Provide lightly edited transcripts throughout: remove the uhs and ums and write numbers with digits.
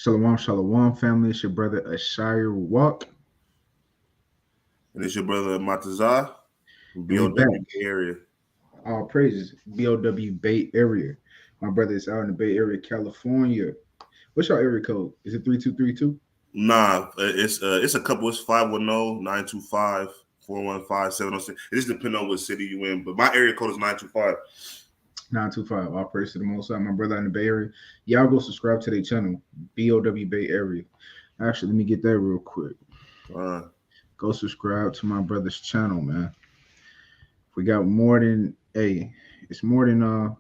Shalom, shalom, family. It's your brother Ashire Walk, And it's your brother Matazah from and we BOW back. Bay area. All praises, BOW Bay Area. My brother is out in the Bay Area, California. What's your area code? Is it 3232? Nah, it's a couple. It's 510-925-415-706. It just depends on what city you in. But my area code is 925. 925. All praise to the Most High. My brother out in the Bay Area. Y'all go subscribe to their channel, BOW Bay Area. Actually, let me get that real quick. Go subscribe to my brother's channel, man. We got more than it's more than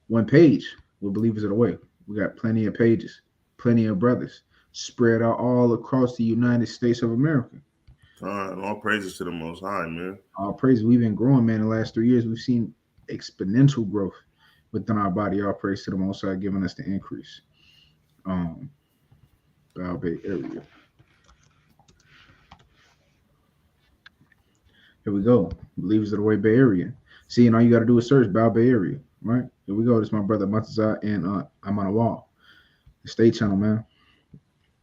one page with Believers of the Way. We got plenty of pages, plenty of brothers spread out all across the United States of America. All praises to the Most High, man. All praise. We've been growing, man. The last 3 years, we've seen exponential growth within our body. All praise to the Most High, giving us the increase. Bow Bay area. Here we go. Believers of the Way Bay Area. See, and all you got to do is search Bow Bay Area, right? Here we go. This is my brother Matazah, and I'm on a wall. The state channel, man.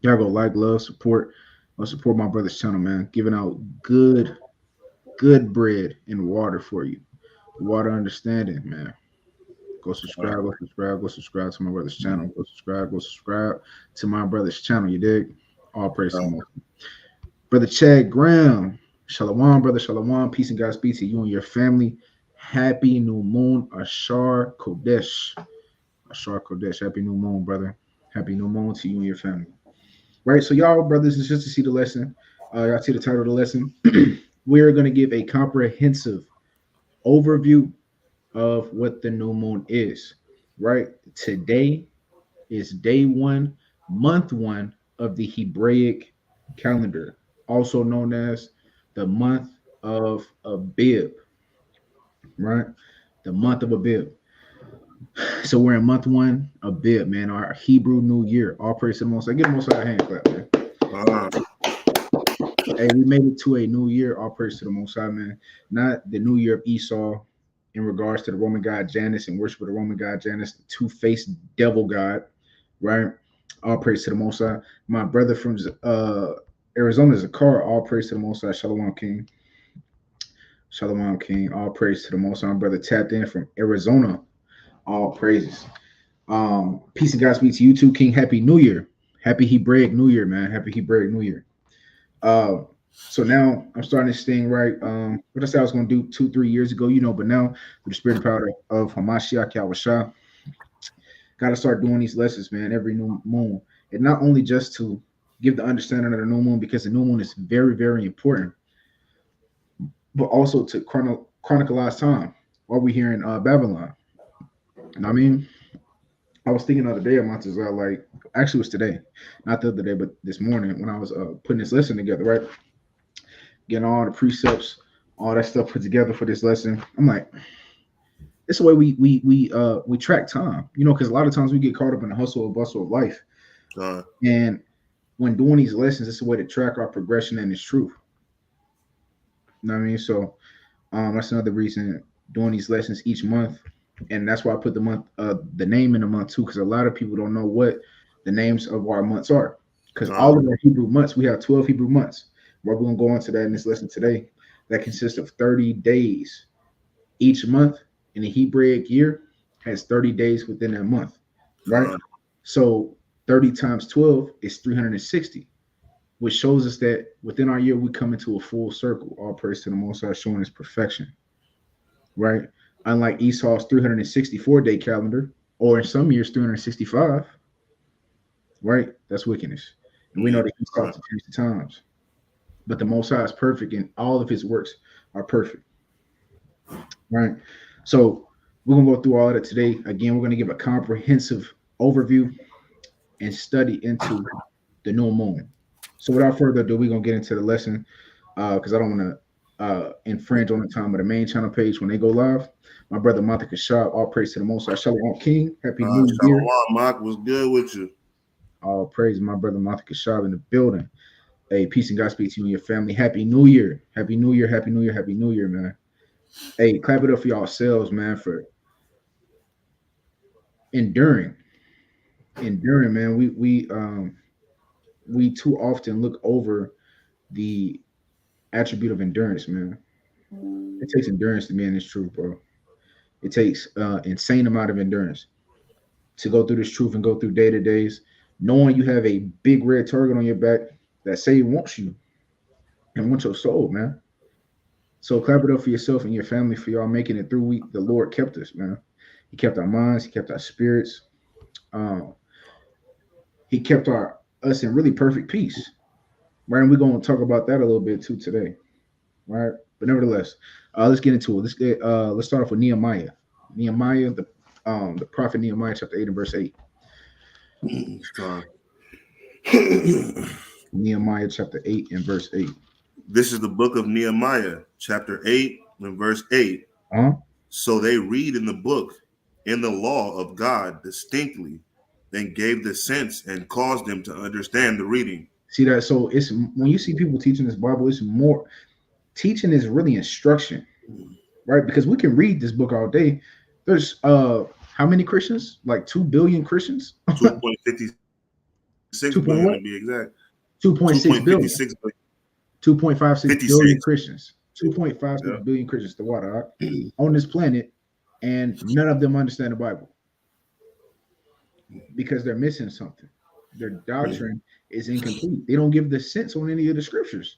Y'all go like, love, support. Support my brother's channel, man. Giving out good bread and water for you. Water understanding, man. Go subscribe, go subscribe to my brother's channel. Go subscribe to my brother's channel. You dig? All praise to him. Brother Chad Graham. Shalom, brother. Shalom. Peace and Godspeed to you and your family. Happy new moon, Ashar Chodesh. Ashar Chodesh. Happy new moon, brother. Happy new moon to you and your family. Right, so y'all, brothers, it's just to see the lesson. Y'all see the title of the lesson. We're going to give a comprehensive overview of what the new moon is. Right, today is day 1, month 1 of the Hebraic calendar, also known as the month of Abib. Right, the month of Abib. So we're in month 1 of Abib, man. Our Hebrew New Year. All praise to the Most High. Give the Most High a hand clap, man. Hey, we made it to a new year. All praise to the Most High, man. Not the new year of Esau in regards to the Roman god Janus and worship of the Roman god Janus, the two-faced devil god, right? All praise to the Most High. My brother from Arizona is a car. All praise to the Most High. Shalom, King. Shalom, King. All praise to the Most High. My brother tapped in from Arizona. All praises. Peace and Godspeed to you too, King. Happy New Year. Happy Hebraic New Year, man. Happy Hebraic New Year. So now I'm starting this thing, right? What I said I was going to do 2-3 years ago, but now with the spirit and power of Hamashiach Yahawashi, got to start doing these lessons, man, every new moon. And not only just to give the understanding of the new moon, because the new moon is very, very important, but also to chronicleize time while we're here in Babylon. You know what I mean? I was thinking the other day about this, actually it was today, not the other day, but this morning when I was putting this lesson together, right? Getting all the precepts, all that stuff put together for this lesson. I'm like, it's the way we track time, because a lot of times we get caught up in the hustle and bustle of life. And when doing these lessons, it's a way to track our progression and its truth. You know what I mean? So that's another reason doing these lessons each month. And that's why I put the name in the month too, because a lot of people don't know what the names of our months are. Because all of our Hebrew months, we have 12 Hebrew months. We're going to go into that in this lesson today. That consists of 30 days. Each month in the Hebraic year has 30 days within that month, right? So 30 times 12 is 360, which shows us that within our year, we come into a full circle. All praise to the Most High, showing his perfection, right? Unlike Esau's 364-day calendar, or in some years 365, right? That's wickedness. And we know that Esau to change the times. But the Most High is perfect, and all of his works are perfect, right? So we're going to go through all of that today. Again, we're going to give a comprehensive overview and study into the new moon. So without further ado, we're going to get into the lesson because I don't want to infringe on the time of the main channel page when they go live. My brother Monte Kashab, all praise to the Most High. Shalom, King. Happy New Year. Shalom, Mark. What's good with you? All praise, my brother Monte Kashab in the building. Hey, peace and Godspeed to you and your family. Happy New Year. Happy New Year. Happy New Year. Happy New Year, man. Hey, clap it up for yourselves, man, for enduring enduring, man. We too often look over the attribute of endurance, man. It takes endurance to be in this truth, bro. It takes insane amount of endurance to go through this truth and go through day to days, knowing you have a big red target on your back that say wants you and wants your soul, man. So clap it up for yourself and your family for y'all making it through. The Lord kept us, man. He kept our minds. He kept our spirits. Um, he kept our us in really perfect peace. Right, and we're gonna talk about that a little bit too today. Right, but nevertheless, let's get into it. Let's start off with Nehemiah. Nehemiah, the prophet Nehemiah, chapter 8 and verse 8. Con. Nehemiah chapter 8 and verse 8. This is the book of Nehemiah, chapter 8 and verse 8. Uh-huh. So they read in the book, in the law of God distinctly, and gave the sense and caused them to understand the reading. See that? So it's when you see people teaching this Bible, it's more teaching is really instruction, right? Because we can read this book all day. There's how many Christians? Like 2 billion Christians? 2.56 2 point billion what? to be exact. 2.6 billion. 2.56 billion. 2.56 billion Christians. Yeah. 2.56 billion Christians, the water on this planet, and none of them understand the Bible because they're missing something. Their doctrine is incomplete. They don't give the sense on any of the scriptures.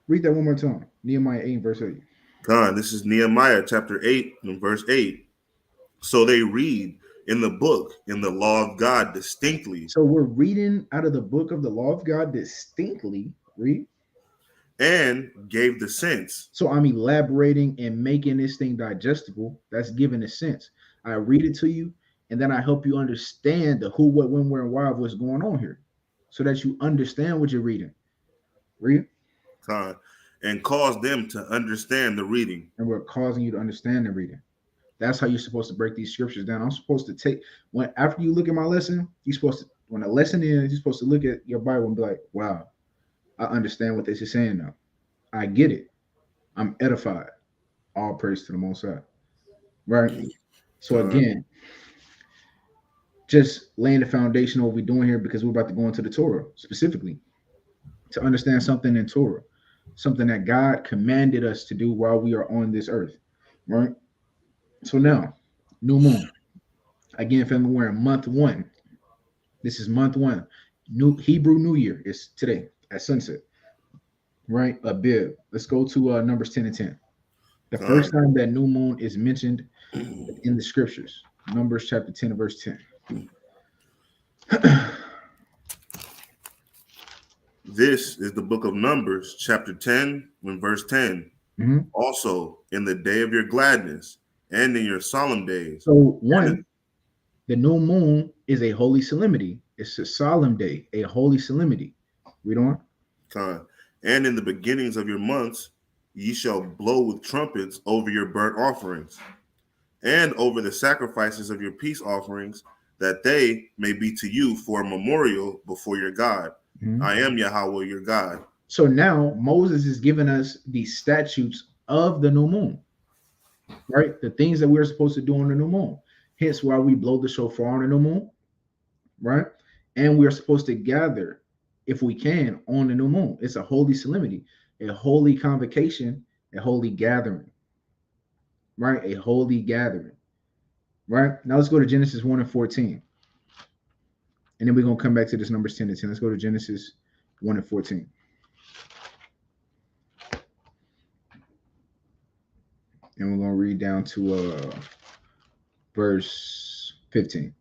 Read that one more time. Nehemiah 8 verse 8. God, this is Nehemiah chapter 8 and verse 8. So they read in the book, in the law of God distinctly. So we're reading out of the book of the law of God distinctly. Read. And gave the sense. So I'm elaborating and making this thing digestible. That's giving a sense. I read it to you, and then I help you understand the who, what, when, where, and why of what's going on here, so that you understand what you're reading. Read. God, and cause them to understand the reading. And we're causing you to understand the reading. That's how you're supposed to break these scriptures down. I'm supposed to take after you look at my lesson, you're supposed to when a lesson ends, you're supposed to look at your Bible and be like, wow, I understand what this is saying now. I get it. I'm edified. All praise to the Most High. Right? So again, just laying the foundation of what we're doing here because we're about to go into the Torah specifically to understand something in Torah, something that God commanded us to do while we are on this earth. Right? So now, new moon. Again, family, we're in month 1. This is month 1. New Hebrew New Year is today at sunset. Right? Abib. Let's go to Numbers 10 and 10. The first time that new moon is mentioned in the scriptures. Numbers chapter 10 and verse 10. This is the book of Numbers, chapter 10 and verse 10. Mm-hmm. Also, in the day of your gladness and in your solemn days. So one, the new moon is a holy solemnity. It's a solemn day, a holy solemnity. Read on. And in the beginnings of your months, ye shall blow with trumpets over your burnt offerings and over the sacrifices of your peace offerings, that they may be to you for a memorial before your God. Mm-hmm. I am Yahweh, your God. So now Moses is giving us the statutes of the new moon, right? The things that we're supposed to do on the new moon. Hence why we blow the shofar on the new moon, right? And we're supposed to gather, if we can, on the new moon. It's a holy solemnity, a holy convocation, a holy gathering, right? A holy gathering, right? Now let's go to Genesis 1 and 14. And then we're going to come back to this Numbers 10 and 10. Let's go to Genesis 1 and 14. And we're going to read down to verse 15.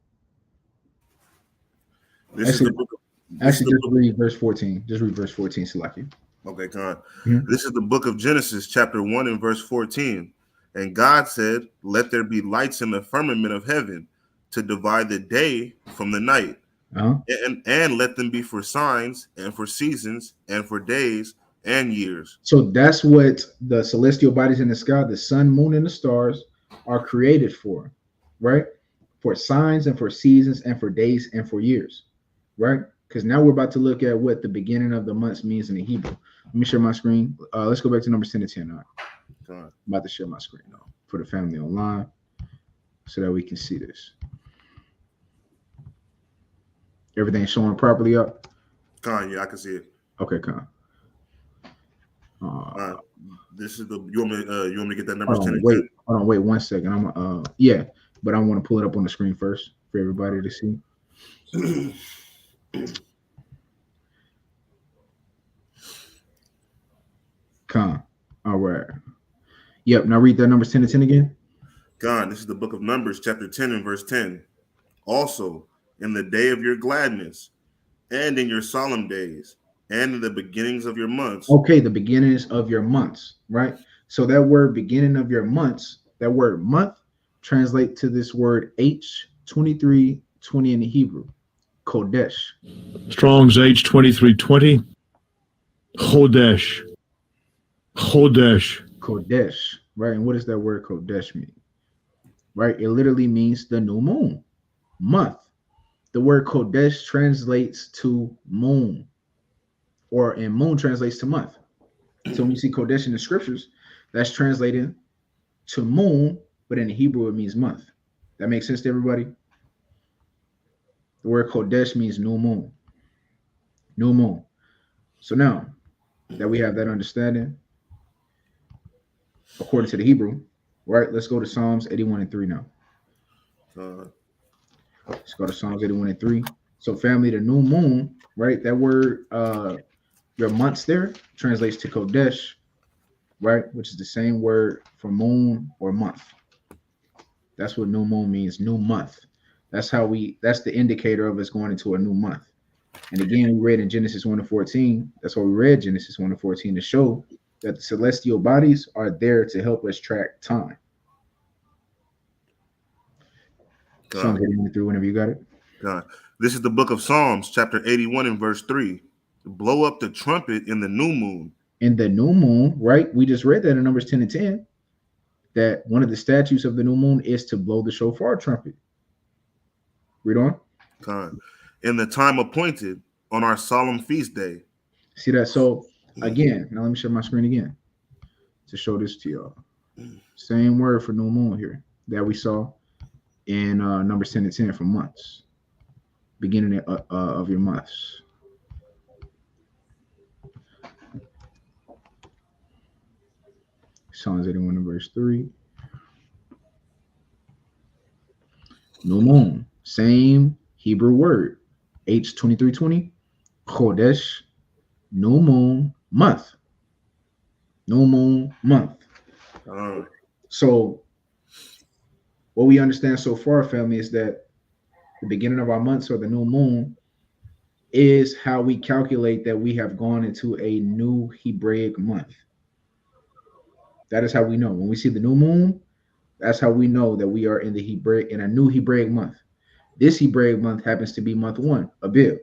Just read verse 14. Just read verse 14, Salaki. Okay, Khan. Mm-hmm. This is the book of Genesis, chapter 1 and verse 14. And God said, let there be lights in the firmament of heaven to divide the day from the night. Uh-huh. And let them be for signs and for seasons and for days and years. So that's what the celestial bodies in the sky, the sun, moon, and the stars are created for, right? For signs and for seasons and for days and for years, right? Because now we're about to look at what the beginning of the months means in the Hebrew. Let me share my screen. Let's go back to Numbers 10 and 10 now. I'm about to share my screen now for the family online so that we can see this. Everything's showing properly up. Con, yeah, I can see it. Okay, con. This is the you want me to get that numbers 10 and Hold on, wait 1 second. Yeah, but I want to pull it up on the screen first for everybody to see. 10? Con. All right. Yep. Now read that numbers 10 and 10 again. God, this is the book of Numbers, chapter 10 and verse 10. Also, in the day of your gladness, and in your solemn days, and in the beginnings of your months. Okay, the beginnings of your months, right? So that word beginning of your months, that word month, translate to this word H2320 in the Hebrew, Chodesh. Strong's H2320. Chodesh. Chodesh. Chodesh, right? And what does that word Chodesh mean? Right? It literally means the new moon, month. The word Chodesh translates to moon, and moon translates to month. So when you see Chodesh in the scriptures, that's translated to moon, but in the Hebrew it means month. That makes sense to everybody? The word Chodesh means new moon. New moon. So now that we have that understanding, according to the Hebrew, right? Let's go to Psalms 81 and 3 now. Let's go to Psalms 81 and 3. So family, the new moon, right? That word, your months there translates to Chodesh, right? Which is the same word for moon or month. That's what new moon means, new month. That's the indicator of us going into a new month. And again, we read in Genesis 1 to 14. That's why we read Genesis 1 to 14 to show that the celestial bodies are there to help us track time. Psalms 81 through whenever you got it. God. This is the book of Psalms, chapter 81 and verse 3. Blow up the trumpet in the new moon. In the new moon, right? We just read that in Numbers 10 and 10, that one of the statutes of the new moon is to blow the shofar trumpet. Read on. God. In the time appointed on our solemn feast day. See that? So again, now let me share my screen again to show this to y'all. Same word for new moon here that we saw in Numbers 10 and 10 for months. Beginning of your months. Psalms 81 and verse 3. New moon. Same Hebrew word. H2320. Chodesh. New moon month. New moon month. So what we understand so far, family, is that the beginning of our months or the new moon is how we calculate that we have gone into a new Hebraic month. That is how we know. When we see the new moon, that's how we know that we are in a new Hebraic month. This Hebraic month happens to be month 1, Abib.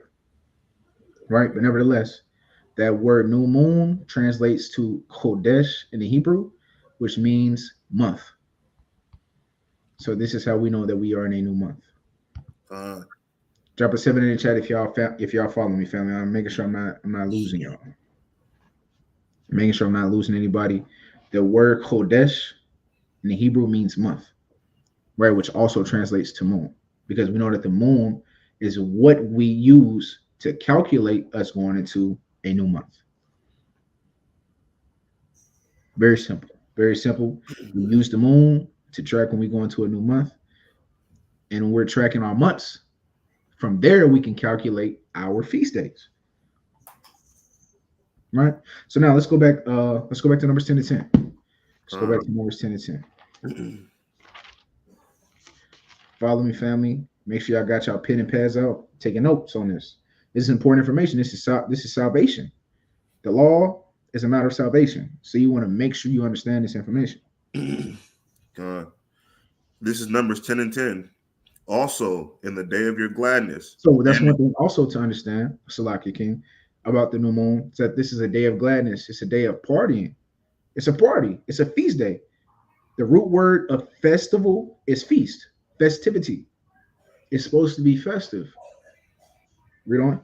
Right? But nevertheless, that word new moon translates to Chodesh in the Hebrew, which means month. So this is how we know that we are in a new month. Drop a 7 in the chat if y'all follow me, family. I'm making sure I'm not losing y'all. I'm making sure I'm not losing anybody. The word Chodesh in the Hebrew means month, right? Which also translates to moon, because we know that the moon is what we use to calculate us going into a new month. Very simple. Very simple. We use the moon to track when we go into a new month. And when we're tracking our months, from there we can calculate our feast days. Right? So now let's go back to Numbers 10 to 10. Let's go back to Numbers 10 to 10. Follow me, family. Make sure y'all got y'all pen and pads out, taking notes on this. This is important information. This is salvation. The law is a matter of salvation. So you want to make sure you understand this information. This is Numbers 10 and 10. Also, in the day of your gladness. So that's one thing also to understand, Salaki King, about the new moon, is that this is a day of gladness. It's a day of partying. It's a party. It's a feast day. The root word of festival is feast, festivity. It's supposed to be festive. Read on.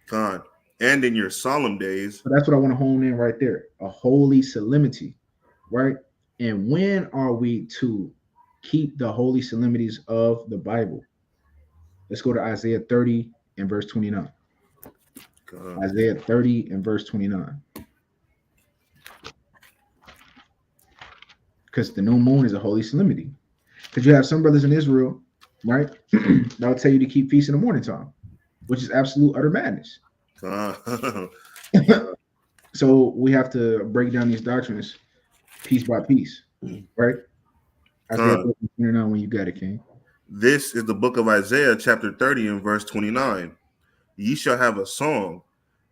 God. And in your solemn days. So that's what I want to hone in right there. A holy solemnity, right? And when are we to keep the holy solemnities of the Bible? Let's go to Isaiah 30 and verse 29. God. Isaiah 30 and verse 29. Because the new moon is a holy solemnity. Because you have some brothers in Israel, right, that'll tell you to keep feasts in the morning time, which is absolute utter madness. God. So we have to break down these doctrines piece by piece, right? Isaiah 30 and 29 when you got it, King. This is the book of Isaiah, chapter 30 and verse 29. Ye shall have a song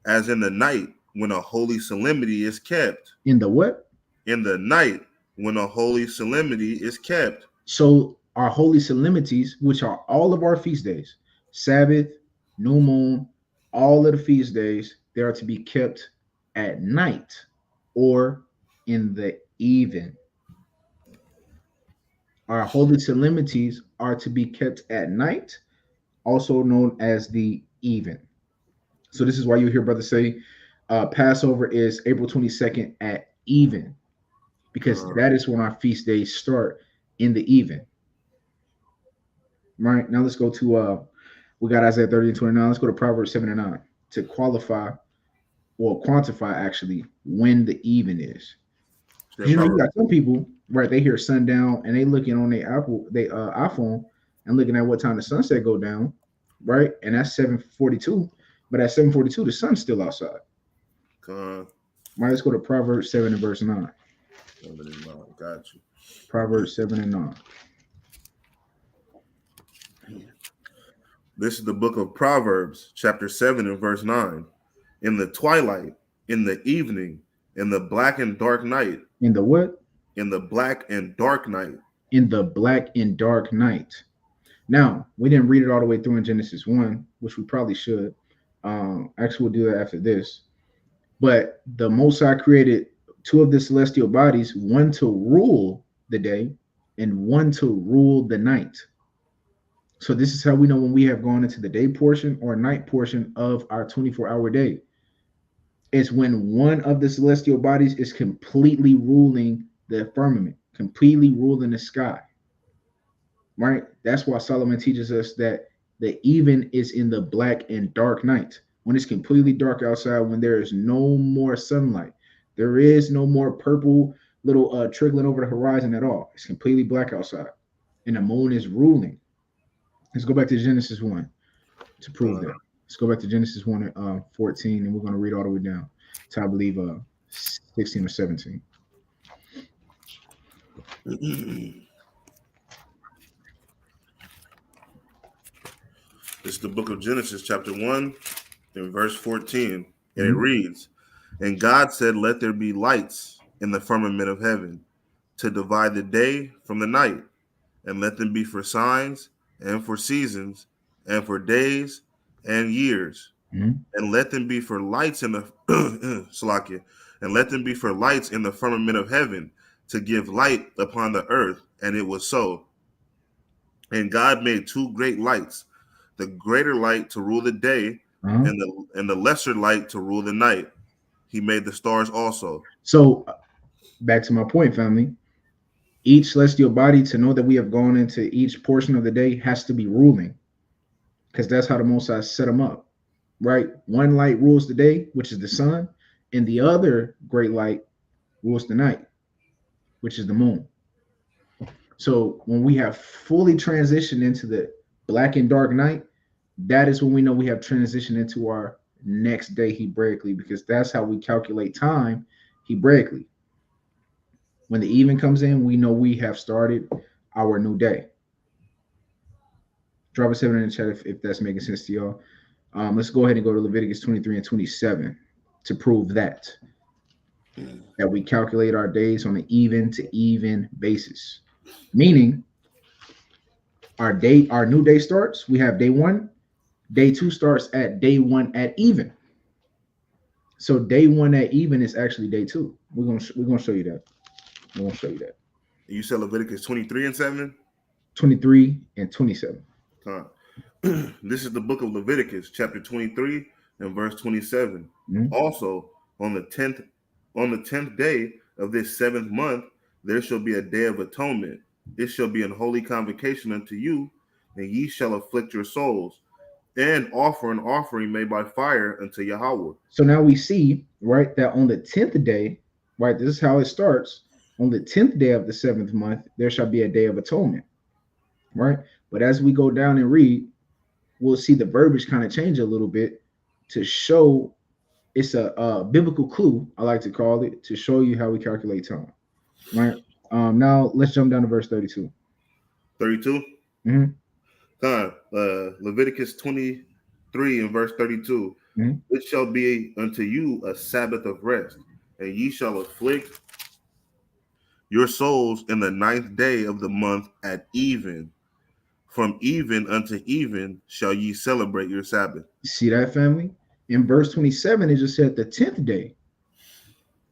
as in the night when a holy solemnity is kept. In the what? In the night when a holy solemnity is kept. So our holy solemnities, which are all of our feast days, Sabbath, new moon, all of the feast days, they are to be kept at night or in the even. Our holy solemnities are to be kept at night, also known as the even. So this is why you hear brothers say Passover is April 22nd at even, because that is when our feast days start in the even. Right now, let's go to we got Isaiah 30 and 29. Let's go to Proverbs 7 and 9 to qualify or quantify actually when the even is. Because you got some people, right? They hear sundown and they looking on their iPhone and looking at what time the sunset go down, right? And that's 7:42. But at 7:42, the sun's still outside. Right, let's go to Proverbs 7 and verse 9. Got you. Proverbs 7 and 9. This is the book of Proverbs, chapter 7 and verse 9. In the twilight, in the evening, in the black and dark night. In the what? In the black and dark night. In the black and dark night. Now, we didn't read it all the way through in Genesis 1, which we probably should. Actually, we'll do that after this. But the Most High created two of the celestial bodies, one to rule the day and one to rule the night. So this is how we know when we have gone into the day portion or night portion of our 24-hour day. It's when one of the celestial bodies is completely ruling the firmament, completely ruling the sky. Right? That's why Solomon teaches us that the even is in the black and dark night. When it's completely dark outside, when there is no more sunlight, there is no more purple little trickling over the horizon at all. It's completely black outside, and the moon is ruling. Let's go back to Genesis 1 to prove that. Let's go back to Genesis 1 and 14, and we're going to read all the way down to, I believe, 16 or 17. This is the book of Genesis, chapter 1, and verse 14. And it reads, And God said, Let there be lights in the firmament of heaven to divide the day from the night, and let them be for signs and for seasons and for days and years. And let them be for lights in the Salakia, and let them be for lights in the firmament of heaven to give light upon the earth. And it was so. And God made two great lights, the greater light to rule the day, and the lesser light to rule the night. He made the stars also. So back to my point, family. Each celestial body, to know that we have gone into each portion of the day, has to be ruling, because that's how the Most High set them up. Right? One light rules the day, which is the sun, and the other great light rules the night, which is the moon. So when we have fully transitioned into the black and dark night, that is when we know we have transitioned into our next day Hebraically, because that's how we calculate time Hebraically. When the even comes in, we know we have started our new day. Drop a 7 in the chat if that's making sense to y'all. Let's go ahead and go to Leviticus 23 and 27 to prove that we calculate our days on an even to even basis. Meaning our new day starts, we have day 1, day 2 starts at day 1 at even. So day 1 at even is actually day 2. We're gonna show you that. We're gonna show you that. You said Leviticus 23 and 7? 23 and 27. This is the book of Leviticus, chapter 23 and verse 27. Also, on the 10th day of this 7th month, there shall be a day of atonement. It shall be an holy convocation unto you, and ye shall afflict your souls. and offer an offering made by fire unto Yahweh. So now we see, right, that on the 10th day, right, this is how it starts. On the 10th day of the 7th month, there shall be a day of atonement, right? But as we go down and read, we'll see the verbiage kind of change a little bit to show it's a biblical clue, I like to call it, to show you how we calculate time, right? Now let's jump down to verse 32. 32? Leviticus 23 and verse 32. It shall be unto you a Sabbath of rest, and ye shall afflict your souls in the 9th day of the month at even. From even unto even shall ye celebrate your Sabbath. See that, family? In verse 27, it just said the 10th day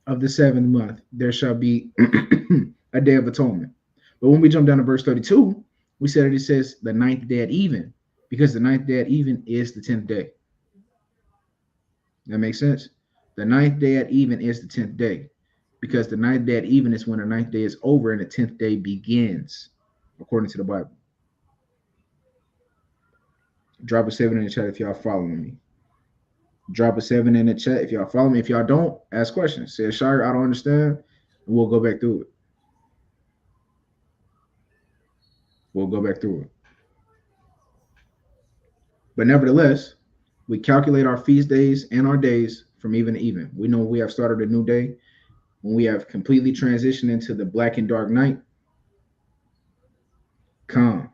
of the 7th month, there shall be a day of atonement. But when we jump down to verse 32, we said it says the 9th day at even, because the 9th day at even is the 10th day. That makes sense? The 9th day at even is the 10th day, because the 9th day at even is when the 9th day is over and the 10th day begins, according to the Bible. Drop a 7 in the chat if y'all following me. Drop a 7 in the chat if y'all follow me. If y'all don't, ask questions. Say, Shire, I don't understand, and we'll go back through it. We'll go back through it. But nevertheless, we calculate our feast days and our days from even to even. We know we have started a new day when we have completely transitioned into the black and dark night. Calm.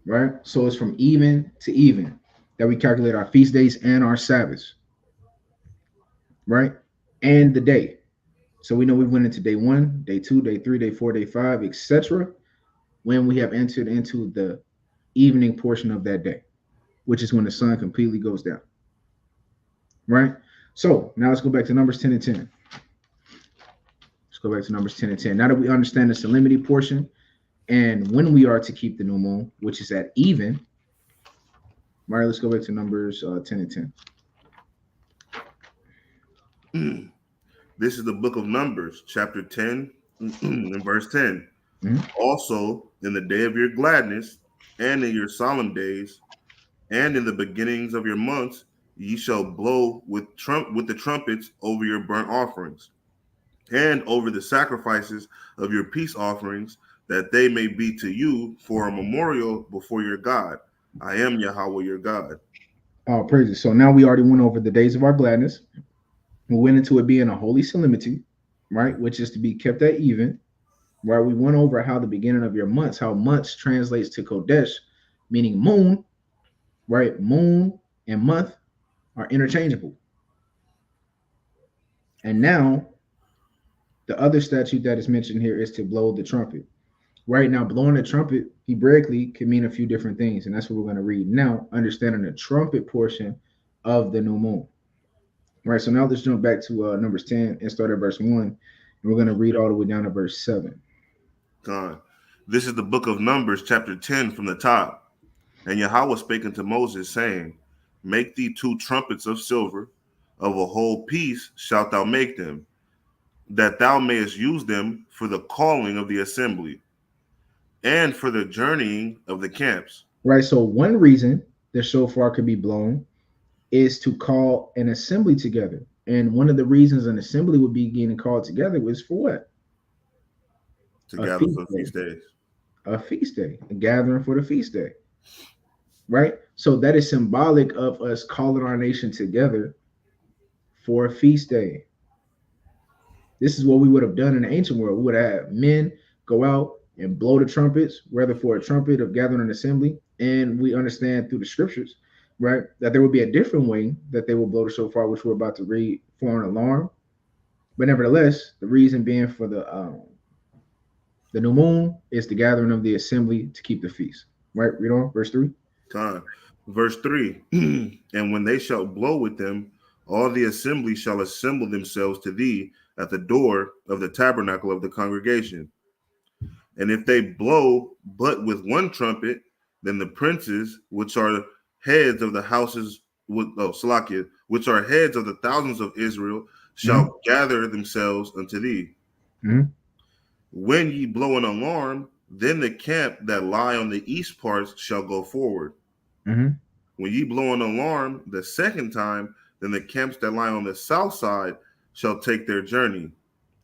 Right? So it's from even to even that we calculate our feast days and our Sabbaths. Right? And the day. So we know we went into day 1, day 2, day 3, day 4, day 5, etc. when we have entered into the evening portion of that day, which is when the sun completely goes down. Right? So now let's go back to Numbers 10 and 10. Let's go back to Numbers 10 and 10. Now that we understand the solemnity portion and when we are to keep the new moon, which is at even. Right, let's go back to Numbers 10 and 10. This is the book of Numbers, chapter 10 and verse 10. Also, in the day of your gladness and in your solemn days and in the beginnings of your months, ye shall blow with the trumpets over your burnt offerings and over the sacrifices of your peace offerings, that they may be to you for a memorial before your God. I am Yahweh your God. Oh, praises. So now we already went over the days of our gladness. We went into it being a holy solemnity, right, which is to be kept at even. Right, we went over how the beginning of your months, how months translates to Chodesh, meaning moon. Right, moon and month are interchangeable. And now the other statute that is mentioned here is to blow the trumpet. Right, now blowing the trumpet Hebraically can mean a few different things, and that's what we're going to read now, understanding the trumpet portion of the new moon. Right, so now let's jump back to Numbers 10 and start at verse 1, and we're going to read all the way down to verse 7. This is the book of Numbers, chapter 10 from the top. And Yahweh spake unto Moses, saying, Make thee 2 trumpets of silver, of a whole piece shalt thou make them, that thou mayest use them for the calling of the assembly, and for the journeying of the camps. Right, so one reason the shofar could be blown is to call an assembly together. And one of the reasons an assembly would be getting called together was for what? To gather for feast days. A feast day, a gathering for the feast day. Right? So that is symbolic of us calling our nation together for a feast day. This is what we would have done in the ancient world. We would have men go out and blow the trumpets, whether for a trumpet of gathering an assembly. And we understand through the scriptures, right, that there would be a different way that they will blow the shofar, which we're about to read, for an alarm. But nevertheless, the reason being for the new moon is the gathering of the assembly to keep the feast. Right? Read on, verse 3. Verse 3. And when they shall blow with them, all the assembly shall assemble themselves to thee at the door of the tabernacle of the congregation. And if they blow but with one trumpet, then the princes, which are heads of the houses, which are heads of the thousands of Israel, shall gather themselves unto thee. When ye blow an alarm, then the camp that lie on the east parts shall go forward. Mm-hmm. When ye blow an alarm the second time, then the camps that lie on the south side shall take their journey.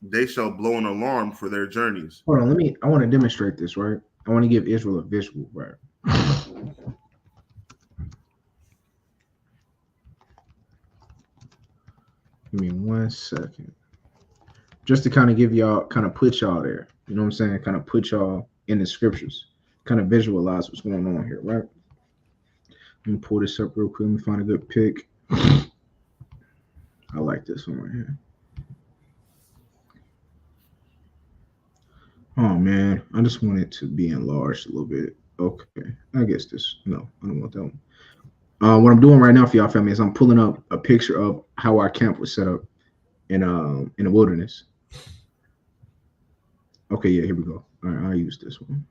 They shall blow an alarm for their journeys. Hold on, I want to demonstrate this, right? I want to give Israel a visual, right? Give me 1 second. Just to kind of give y'all, kind of put y'all there. You know what I'm saying? Kind of put y'all in the scriptures. Kind of visualize what's going on here, right? Let me pull this up real quick. Let me find a good pic. I like this one right here. Oh man, I just want it to be enlarged a little bit. Okay, I guess this. No, I don't want that one. What I'm doing right now for y'all family is I'm pulling up a picture of how our camp was set up in the wilderness. Okay, yeah, here we go. All right, I'll use this one.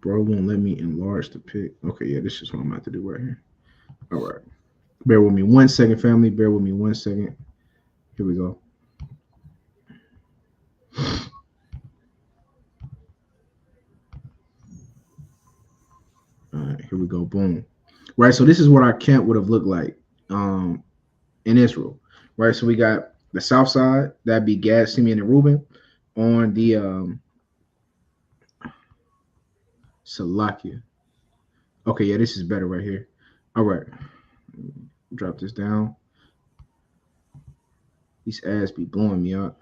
Bro won't let me enlarge the pic. Okay, yeah, this is what I'm about to do right here. All right. Bear with me 1 second, family. Bear with me 1 second. Here we go. All right, here we go. Boom. Right, so this is what our camp would have looked like in Israel. Right, so we got the south side, that'd be Gad, Simeon, and Reuben. On the Salakia. Okay, yeah, this is better right here. All right. Drop this down. These ads be blowing me up.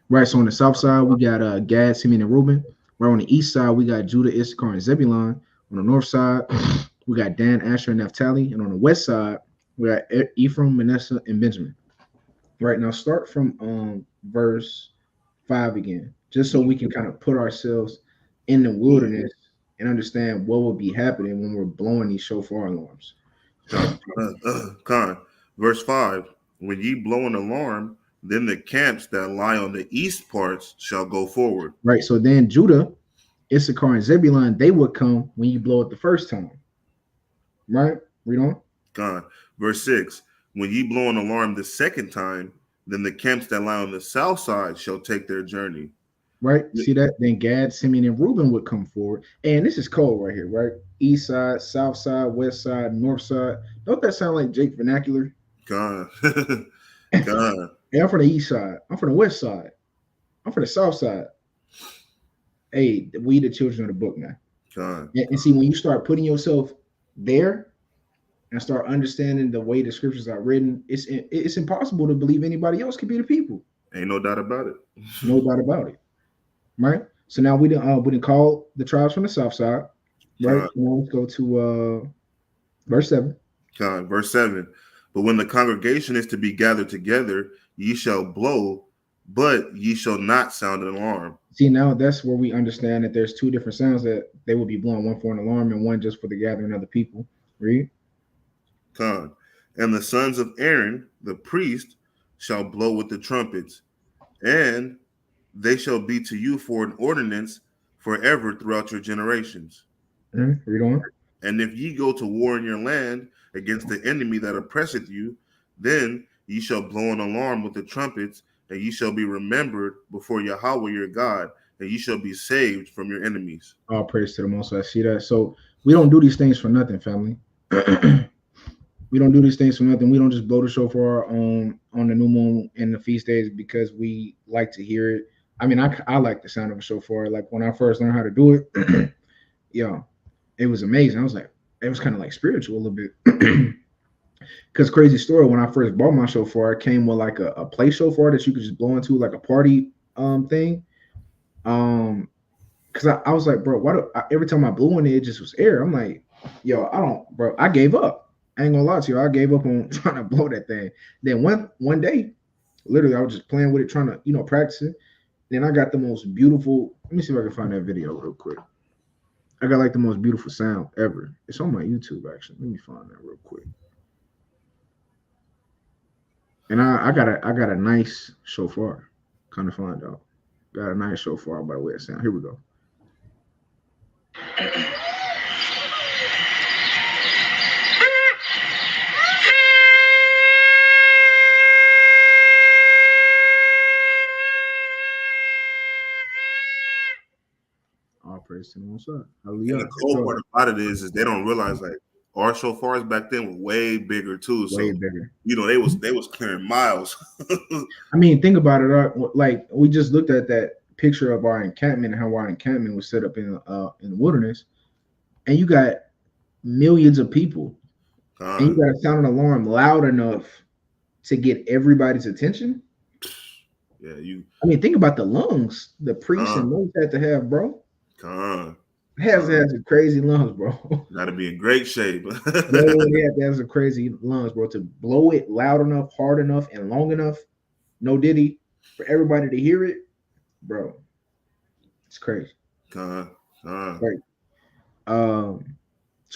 Right, so on the south side, we got Gad, Simeon, and Reuben. Right on the east side, we got Judah, Issachar, and Zebulun. On the north side, we got Dan, Asher, and Naphtali. And on the west side, we got Ephraim, Manasseh, and Benjamin. Right, now start from verse 5 again, just so we can kind of put ourselves in the wilderness and understand what will be happening when we're blowing these shofar alarms. Verse 5, when ye blow an alarm, then the camps that lie on the east parts shall go forward. Right, so then Judah, Issachar, and Zebulun, they would come when you blow it the first time. Right, read on. Verse 6, when ye blow an alarm the second time, then the camps that lie on the south side shall take their journey. Right, see that? Then Gad, Simeon, and Reuben would come forward. And this is cold right here, right? East side, south side, west side, north side. Don't that sound like Jake vernacular? God. Hey, I'm from the east side. I'm from the west side. I'm from the south side. Hey, we the children of the book now. And see, when you start putting yourself there and start understanding the way the scriptures are written, it's impossible to believe anybody else could be the people. Ain't no doubt about it. No doubt about it. Right. So now we didn't call the tribes from the south side. Right. Now let's go to verse 7. Verse 7. But when the congregation is to be gathered together, ye shall blow, but ye shall not sound an alarm. See, now that's where we understand that there's two different sounds that they will be blowing, one for an alarm and one just for the gathering of the people. Read. And the sons of Aaron, the priest, shall blow with the trumpets, and they shall be to you for an ordinance forever throughout your generations. Read on. And if ye go to war in your land against the enemy that oppresseth you, then ye shall blow an alarm with the trumpets, and ye shall be remembered before Yahweh your God, and ye shall be saved from your enemies. All praise to the Most High. See that? So we don't do these things for nothing, family. We don't do these things for nothing. We don't just blow the shofar on the new moon and the feast days because we like to hear it. I mean, I like the sound of a shofar. Like when I first learned how to do it, it was amazing. I was like, it was kind of like spiritual a little bit. Because crazy story, when I first bought my shofar, it came with like a play shofar that you could just blow into, like a party thing. Because I was like, bro, every time I blew in it, it just was air. I'm like, I gave up. I ain't gonna lie to you, I gave up on trying to blow that thing. Then one day, literally, I was just playing with it, trying to practice it. Then I got the most beautiful. Let me see if I can find that video real quick. I got like the most beautiful sound ever. It's on my YouTube actually. Let me find that real quick. And I got a nice shofar. Kind of find out. Got a nice shofar by the way it sounds. Here we go. praise to the Most High. And Hallelujah. the cool So, part about it is they don't realize like our shofars back then were way bigger too. way So bigger. you know they was clearing miles. I mean, think about it. Like we just looked at that picture of our encampment and how our encampment was set up in the wilderness, and you got millions of people, and you got to sound an alarm loud enough to get everybody's attention. Yeah, I mean, think about the lungs the priests and monks had to have, bro. Has some crazy lungs, bro. Got to be in great shape. They had to have some crazy lungs, bro, to blow it loud enough, hard enough, and long enough. No diddy for everybody to hear it, bro. It's crazy. Right. So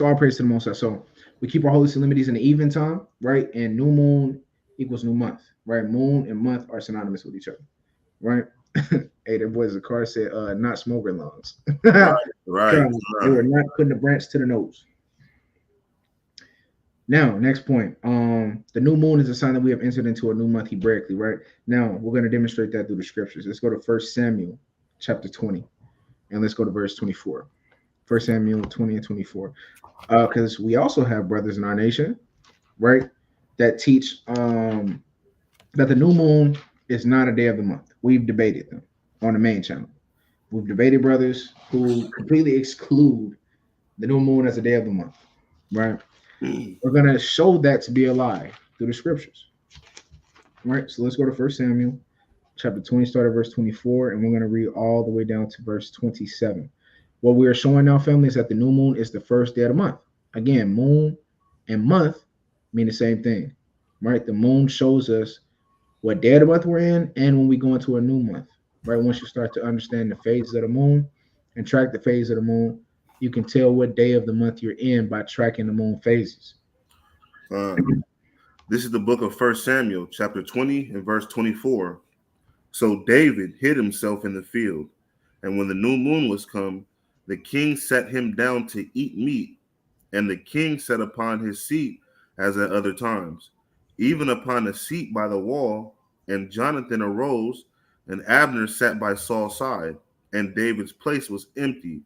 all praise to the Most High. So we keep our holy solemnities in the even time, right? And new moon equals new month, right? Moon and month are synonymous with each other, right? Hey, that boy Zakar said, not smoking lungs. Right. They were not putting the branch to the nose. Now, next point. The new moon is a sign that we have entered into a new month Hebraically, right? Now, we're going to demonstrate that through the scriptures. Let's go to 1 Samuel chapter 20, and let's go to verse 24. 1 Samuel 20 and 24. Because we also have brothers in our nation, right, that teach that the new moon is not a day of the month. We've debated them on the main channel. We've debated brothers who completely exclude the new moon as a day of the month, right? We're going to show that to be a lie through the scriptures, right? So let's go to 1 Samuel chapter 20, start at verse 24, and we're going to read all the way down to verse 27. What we are showing now, family, is that the new moon is the first day of the month. Again, moon and month mean the same thing, right? The moon shows us what day of the month we're in and when we go into a new month, right? Once you start to understand the phases of the moon and track the phase of the moon, you can tell what day of the month you're in by tracking the moon phases. This is the book of 1 Samuel, chapter 20 and verse 24. So David hid himself in the field, and when the new moon was come, the king sat him down to eat meat, and the king sat upon his seat as at other times, even upon a seat by the wall. And Jonathan arose, and Abner sat by Saul's side, and David's place was empty.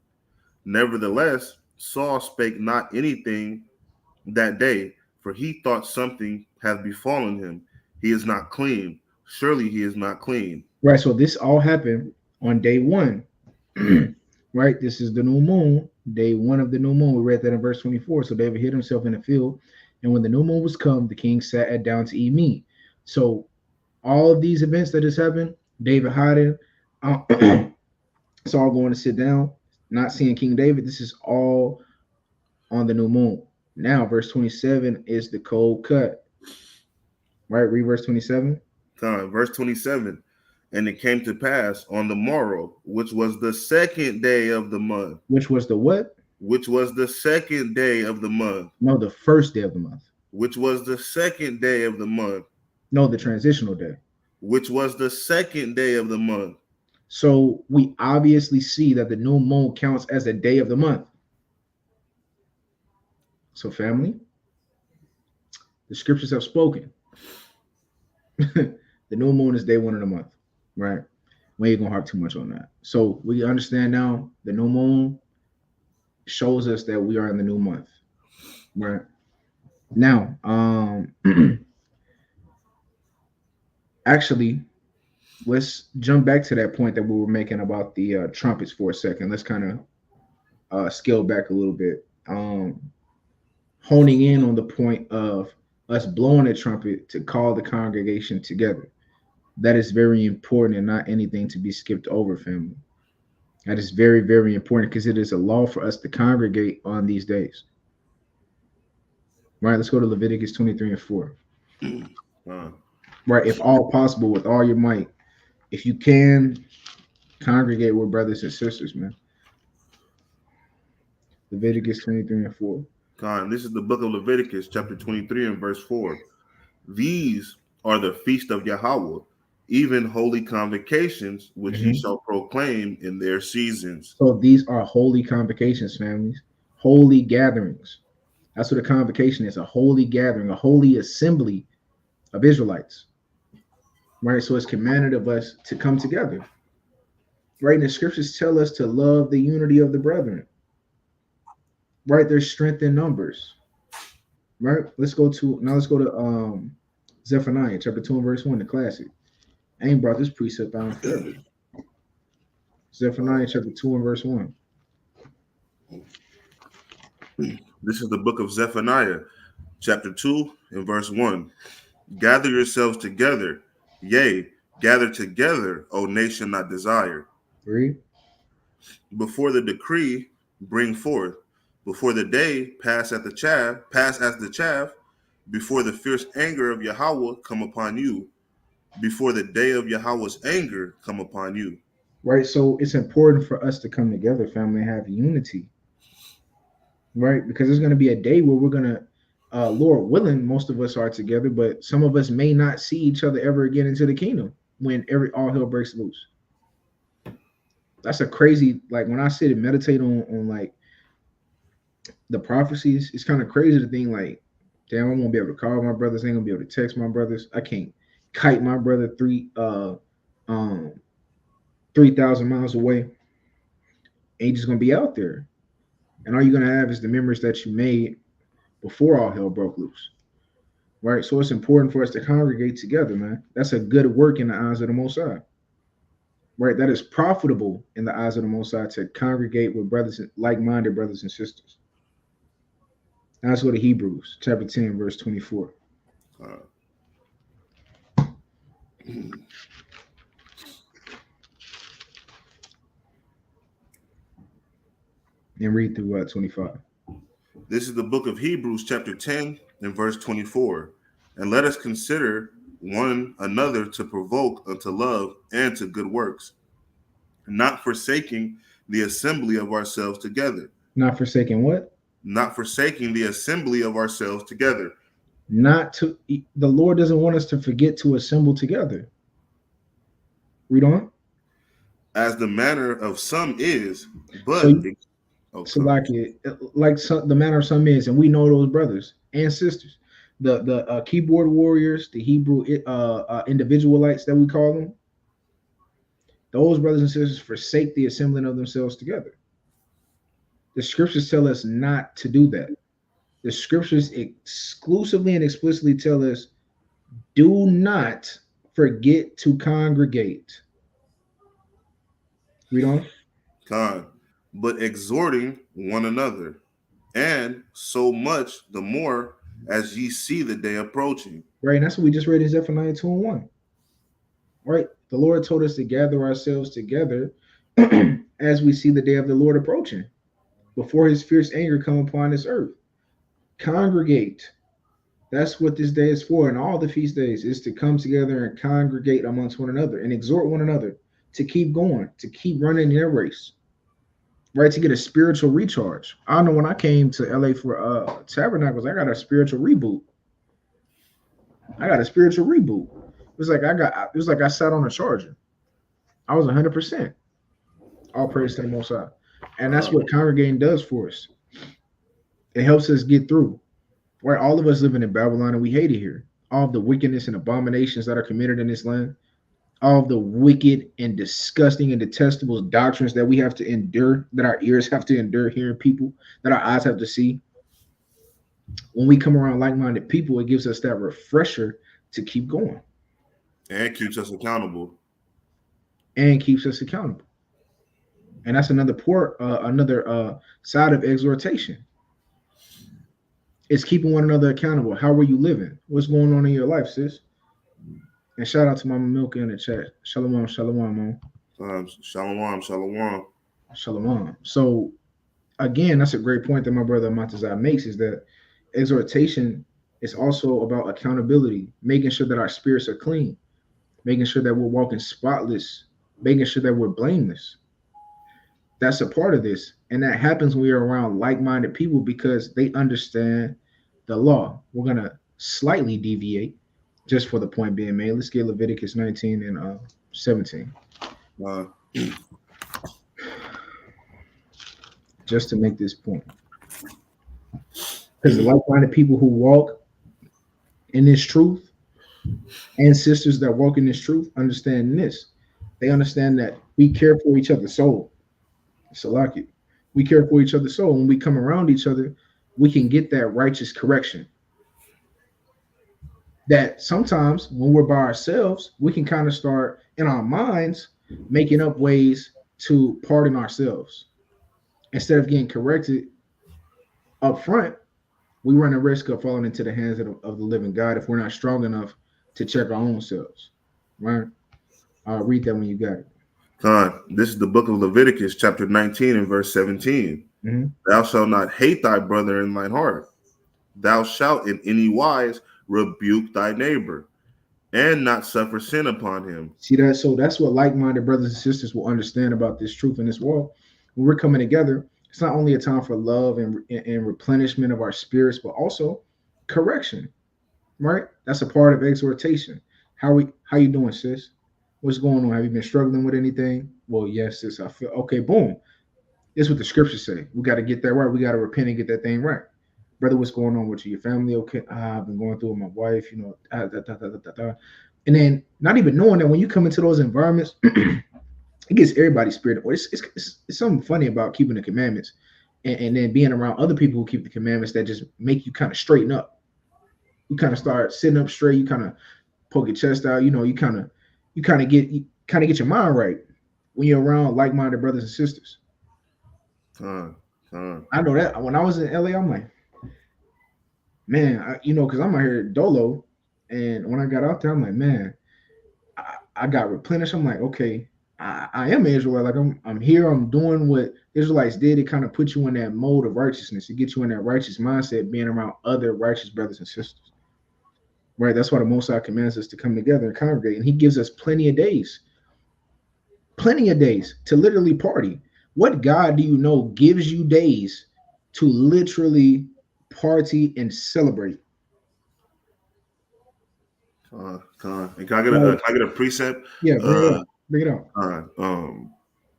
Nevertheless, Saul spake not anything that day, for he thought something hath befallen him. He is not clean. Surely he is not clean. Right, so this all happened on day one. Right, this is the new moon, day one of the new moon. We read that in verse 24. So David hid himself in the field, and when the new moon was come, the king sat down to eat meat. So all of these events that has happened, David hiding, Saul going to sit down, not seeing King David, this is all on the new moon. Now, verse 27 is the cold cut. Right, read verse 27. Verse 27. And it came to pass on the morrow, which was the second day of the month. Which was the what? Which was the second day of the month. No, the first day of the month. Which was the second day of the month. No, the transitional day. Which was the second day of the month. So we obviously see that the new moon counts as a day of the month. So family, the scriptures have spoken. The new moon is day one of the month, right? We ain't gonna harp too much on that. So we understand now the new moon shows us that we are in the new month, right? Now, actually, let's jump back to that point that we were making about the trumpets for a second. Let's kind of scale back a little bit, honing in on the point of us blowing a trumpet to call the congregation together. That is very important and not anything to be skipped over, family. That is very, very important because it is a law for us to congregate on these days. Right, let's go to Leviticus 23 and 4. Right, if all possible, with all your might, if you can, congregate with brothers and sisters, man. Leviticus 23 and 4. God, this is the book of Leviticus, chapter 23 and verse 4. These are the feast of Yahweh, even holy convocations, which ye shall proclaim in their seasons. So these are holy convocations, families. Holy gatherings. That's what a convocation is, a holy gathering, a holy assembly of Israelites. Right? So it's commanded of us to come together. Right? And the scriptures tell us to love the unity of the brethren. Right? There's strength in numbers. Right? Let's go to Zephaniah chapter 2 and verse 1, the classic. I ain't brought this precept out forever. Zephaniah chapter 2 and verse 1. This is the book of Zephaniah, chapter 2 and verse 1. Gather yourselves together, yea, gather together, O nation not desired. Read. Before the decree, bring forth. Before the day, pass as the chaff. Before the fierce anger of Yahweh come upon you. Before the day of Yahweh's anger come upon you. Right, so it's important for us to come together, family, and have unity. Right, because there's going to be a day where we're going to, Lord willing, most of us are together, but some of us may not see each other ever again into the kingdom when all hell breaks loose. That's a crazy, like when I sit and meditate on like the prophecies, it's kind of crazy to think like, damn, I won't be able to call my brothers, I ain't gonna be able to text my brothers, I can't kite my brother 3,000 miles away, and he's just gonna be out there, and all you're gonna have is the memories that you made before all hell broke loose. Right, so it's important for us to congregate together, man. That's a good work in the eyes of the Most High. Right, that is profitable in the eyes of the Most High to congregate with brothers, like-minded brothers and sisters. Now let's go to Hebrews chapter 10, verse 24. And read through 25. This is the book of Hebrews, chapter 10, and verse 24. And let us consider one another to provoke unto love and to good works, not forsaking the assembly of ourselves together. Not forsaking what? Not forsaking the assembly of ourselves together. The Lord doesn't want us to forget to assemble together. Read on. As the manner of some is, but the manner of some is, and we know those brothers and sisters, the keyboard warriors, the Hebrew individualites that we call them. Those brothers and sisters forsake the assembling of themselves together. The scriptures tell us not to do that. The scriptures exclusively and explicitly tell us, do not forget to congregate. Read on. But exhorting one another, and so much the more as ye see the day approaching. Right, and that's what we just read in Zephaniah 2 and 1. Right, the Lord told us to gather ourselves together as we see the day of the Lord approaching, before his fierce anger come upon this earth. Congregate. That's what this day is for, and all the feast days is to come together and congregate amongst one another and exhort one another to keep going, to keep running their race, right? To get a spiritual recharge. I know when I came to LA for Tabernacles, I got a spiritual reboot. It was like I sat on a charger. I was 100%. All praise to the Most High. And that's what congregating does for us. It helps us get through. Right? All of us living in Babylon, and we hate it here. All of the wickedness and abominations that are committed in this land, all of the wicked and disgusting and detestable doctrines that we have to endure, that our ears have to endure hearing people, that our eyes have to see. When we come around like-minded people, it gives us that refresher to keep going. And keeps us accountable. And that's another side of exhortation. It's keeping one another accountable. How are you living? What's going on in your life, sis? And shout out to Mama Milka in the chat. Shalom, Mom. Shalom. So again, that's a great point that my brother Matazai makes, is that exhortation is also about accountability, making sure that our spirits are clean, making sure that we're walking spotless, making sure that we're blameless. That's a part of this. And that happens when we're around like-minded people because they understand the law. We're going to slightly deviate just for the point being made. Let's get Leviticus 19 and 17. Just to make this point. Because the like-minded people who walk in this truth and sisters that walk in this truth understand this. They understand that We care for each other's soul. Salaki. We care for each other's soul. When we come around each other, we can get that righteous correction. That sometimes when we're by ourselves, we can kind of start in our minds making up ways to pardon ourselves. Instead of getting corrected up front, we run a risk of falling into the hands of the living God if we're not strong enough to check our own selves. Right? Read that when you got it. This is the book of Leviticus, chapter 19 and verse 17. Mm-hmm. Thou shalt not hate thy brother in thine heart. Thou shalt in any wise rebuke thy neighbor and not suffer sin upon him. See that? So that's what like-minded brothers and sisters will understand about this truth in this world. When we're coming together, it's not only a time for love and replenishment of our spirits, but also correction, right? That's a part of exhortation. How you doing, sis? What's going on? Have you been struggling with anything? Well, yes, sis. I feel okay. Boom. This is what the scriptures say. We got to get that right. We got to repent and get that thing right. Brother, what's going on with you? Your family okay? I've been going through with my wife, and then not even knowing that when you come into those environments, it gets everybody's spirit. It's something funny about keeping the commandments and then being around other people who keep the commandments that just make you kind of straighten up. You kind of start sitting up straight. You kind of poke your chest out. You kind of get your mind right when you're around like-minded brothers and sisters. I know that when I was in LA, I'm like, man, because I'm out here dolo, and when I got out there, I'm like, man, I got replenished. I'm like, okay, I am Israelite. Like I'm here. I'm doing what Israelites did. It kind of puts you in that mode of righteousness. It gets you in that righteous mindset, being around other righteous brothers and sisters. Right. That's why the Most High commands us to come together and congregate, and He gives us plenty of days to literally party. What God do you know gives you days to literally party and celebrate? And can I get a precept? Yeah, bring it out.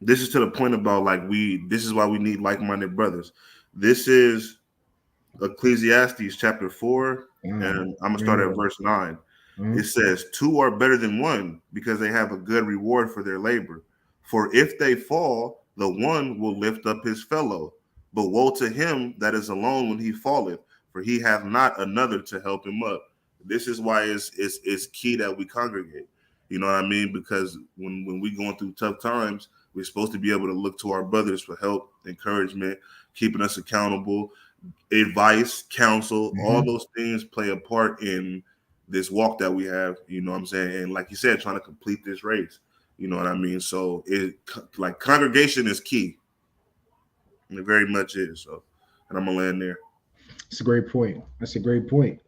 This is to the point about this is why we need like-minded brothers. This is Ecclesiastes chapter 4, and I'm gonna start at verse 9. It says, 2 are better than one because they have a good reward for their labor. For if they fall, the one will lift up his fellow. But woe to him that is alone when he falleth, for he hath not another to help him up. This is why it's key that we congregate. You know what I mean? Because when we going through tough times, we're supposed to be able to look to our brothers for help, encouragement, keeping us accountable, advice, counsel. All those things play a part in this walk that we have. You know what I'm saying? And like you said, trying to complete this race. You know what I mean? So congregation is key. And it very much is. So, and I'm gonna land there. It's a great point. That's a great point.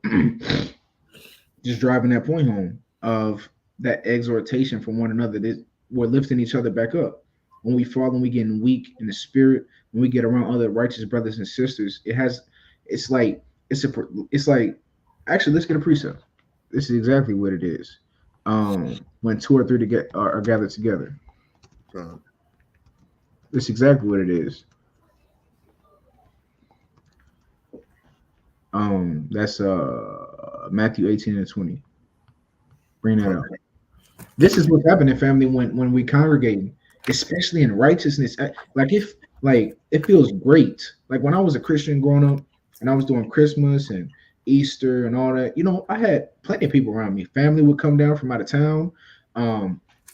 Just driving that point home of that exhortation from one another, that we're lifting each other back up. When we fall and we getting weak in the spirit, when we get around other righteous brothers and sisters, it's like actually, let's get a precept. This is exactly what it is. When 2 or 3 are gathered together. That's exactly what it is. That's Matthew 18 and 20. Bring that up. This is what's happening, family, when we congregate, especially in righteousness. It feels great. Like when I was a Christian growing up and I was doing Christmas and Easter and all that, I had plenty of people around me. Family would come down from out of town.